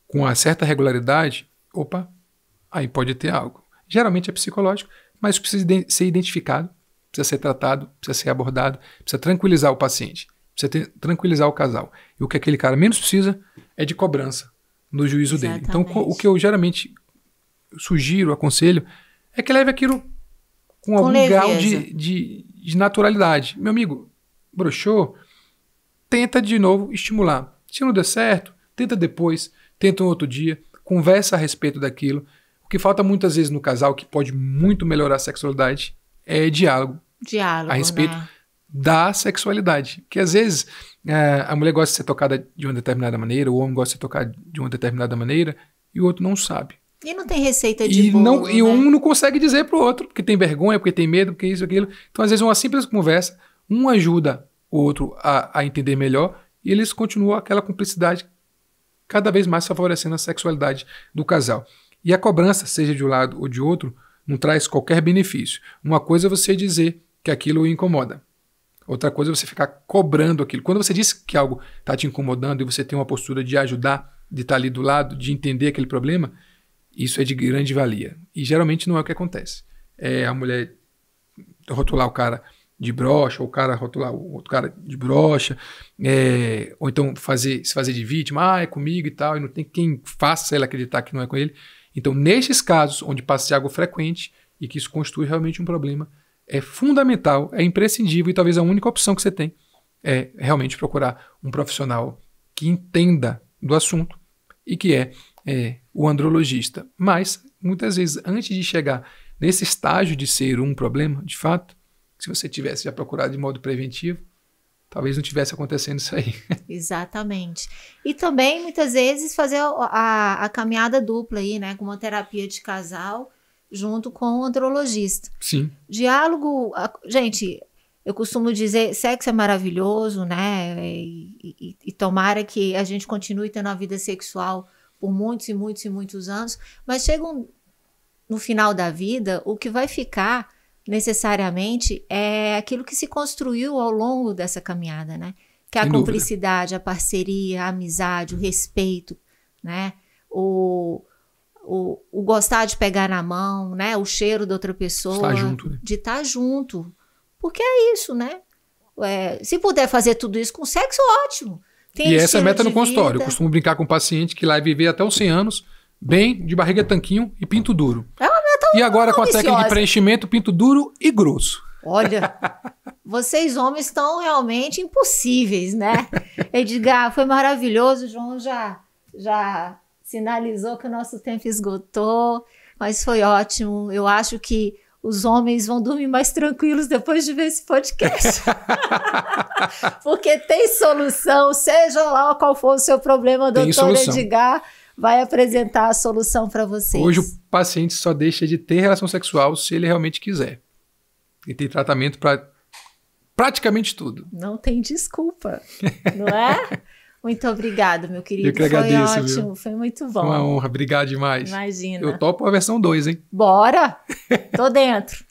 com uma certa regularidade, aí pode ter algo. Geralmente é psicológico, mas precisa ser identificado, precisa ser tratado, precisa ser abordado, precisa tranquilizar o paciente, precisa tranquilizar o casal. E o que aquele cara menos precisa é de cobrança no juízo dele. Então, o que eu geralmente sugiro, aconselho, é que leve aquilo com algum grau de naturalidade. Meu amigo, broxou, tenta de novo estimular. Se não der certo, tenta depois, tenta um outro dia, conversa a respeito daquilo. O que falta muitas vezes no casal, que pode muito melhorar a sexualidade, é diálogo a respeito, né, da sexualidade. Que às vezes a mulher gosta de ser tocada de uma determinada maneira, o homem gosta de ser tocado de uma determinada maneira, e o outro não sabe. E não tem receita de bolo, e um não consegue dizer pro outro, porque tem vergonha, porque tem medo, porque isso, aquilo. Então, às vezes, uma simples conversa, um ajuda o outro a entender melhor, e eles continuam aquela cumplicidade cada vez mais favorecendo a sexualidade do casal. E a cobrança, seja de um lado ou de outro, não traz qualquer benefício. Uma coisa é você dizer que aquilo o incomoda. Outra coisa é você ficar cobrando aquilo. Quando você diz que algo está te incomodando e você tem uma postura de ajudar, de estar ali do lado, de entender aquele problema, isso é de grande valia. E geralmente não é o que acontece. É a mulher rotular o de broxa, ou o cara rotular o outro cara de broxa, ou então se fazer de vítima, é comigo e tal, e não tem quem faça ela acreditar que não é com ele. Então, nesses casos onde passa de algo frequente e que isso constitui realmente um problema, é fundamental, é imprescindível, e talvez a única opção que você tem é realmente procurar um profissional que entenda do assunto e que é o andrologista. Mas, muitas vezes, antes de chegar nesse estágio de ser um problema, de fato, se você tivesse já procurado de modo preventivo, talvez não tivesse acontecendo isso aí. Exatamente. E também, muitas vezes, fazer a caminhada dupla aí, né? Com uma terapia de casal junto com o andrologista. Sim. Diálogo... Gente, eu costumo dizer, sexo é maravilhoso, né? E tomara que a gente continue tendo a vida sexual por muitos e muitos e muitos anos, mas chega no final da vida, o que vai ficar necessariamente é aquilo que se construiu ao longo dessa caminhada, né? Que é a cumplicidade, a parceria, a amizade, o respeito, né? O o gostar de pegar na mão, né? O cheiro da outra pessoa. Estar junto, né? De estar junto. Porque é isso, né? Se puder fazer tudo isso com sexo, ótimo. Tem e essa é a meta no vida. consultório. Eu costumo brincar com o paciente que lá vai viver até os 100 anos, bem, de barriga tanquinho e pinto duro. É uma meta E agora com a ambiciosa. técnica de preenchimento, pinto duro e grosso. Olha, vocês homens estão realmente impossíveis, né? Edgar, foi maravilhoso. O João já sinalizou que o nosso tempo esgotou, mas foi ótimo. Eu acho que os homens vão dormir mais tranquilos depois de ver esse podcast. Porque tem solução, seja lá qual for o seu problema, doutor Edgar vai apresentar a solução para vocês. Hoje o paciente só deixa de ter relação sexual se ele realmente quiser. E tem tratamento para praticamente tudo. Não tem desculpa, não é? Muito obrigado, meu querido. Eu que agradeço, foi ótimo, viu? foi muito bom. Uma honra, obrigado demais. Imagina. Eu topo a versão 2, hein? Bora! Tô dentro.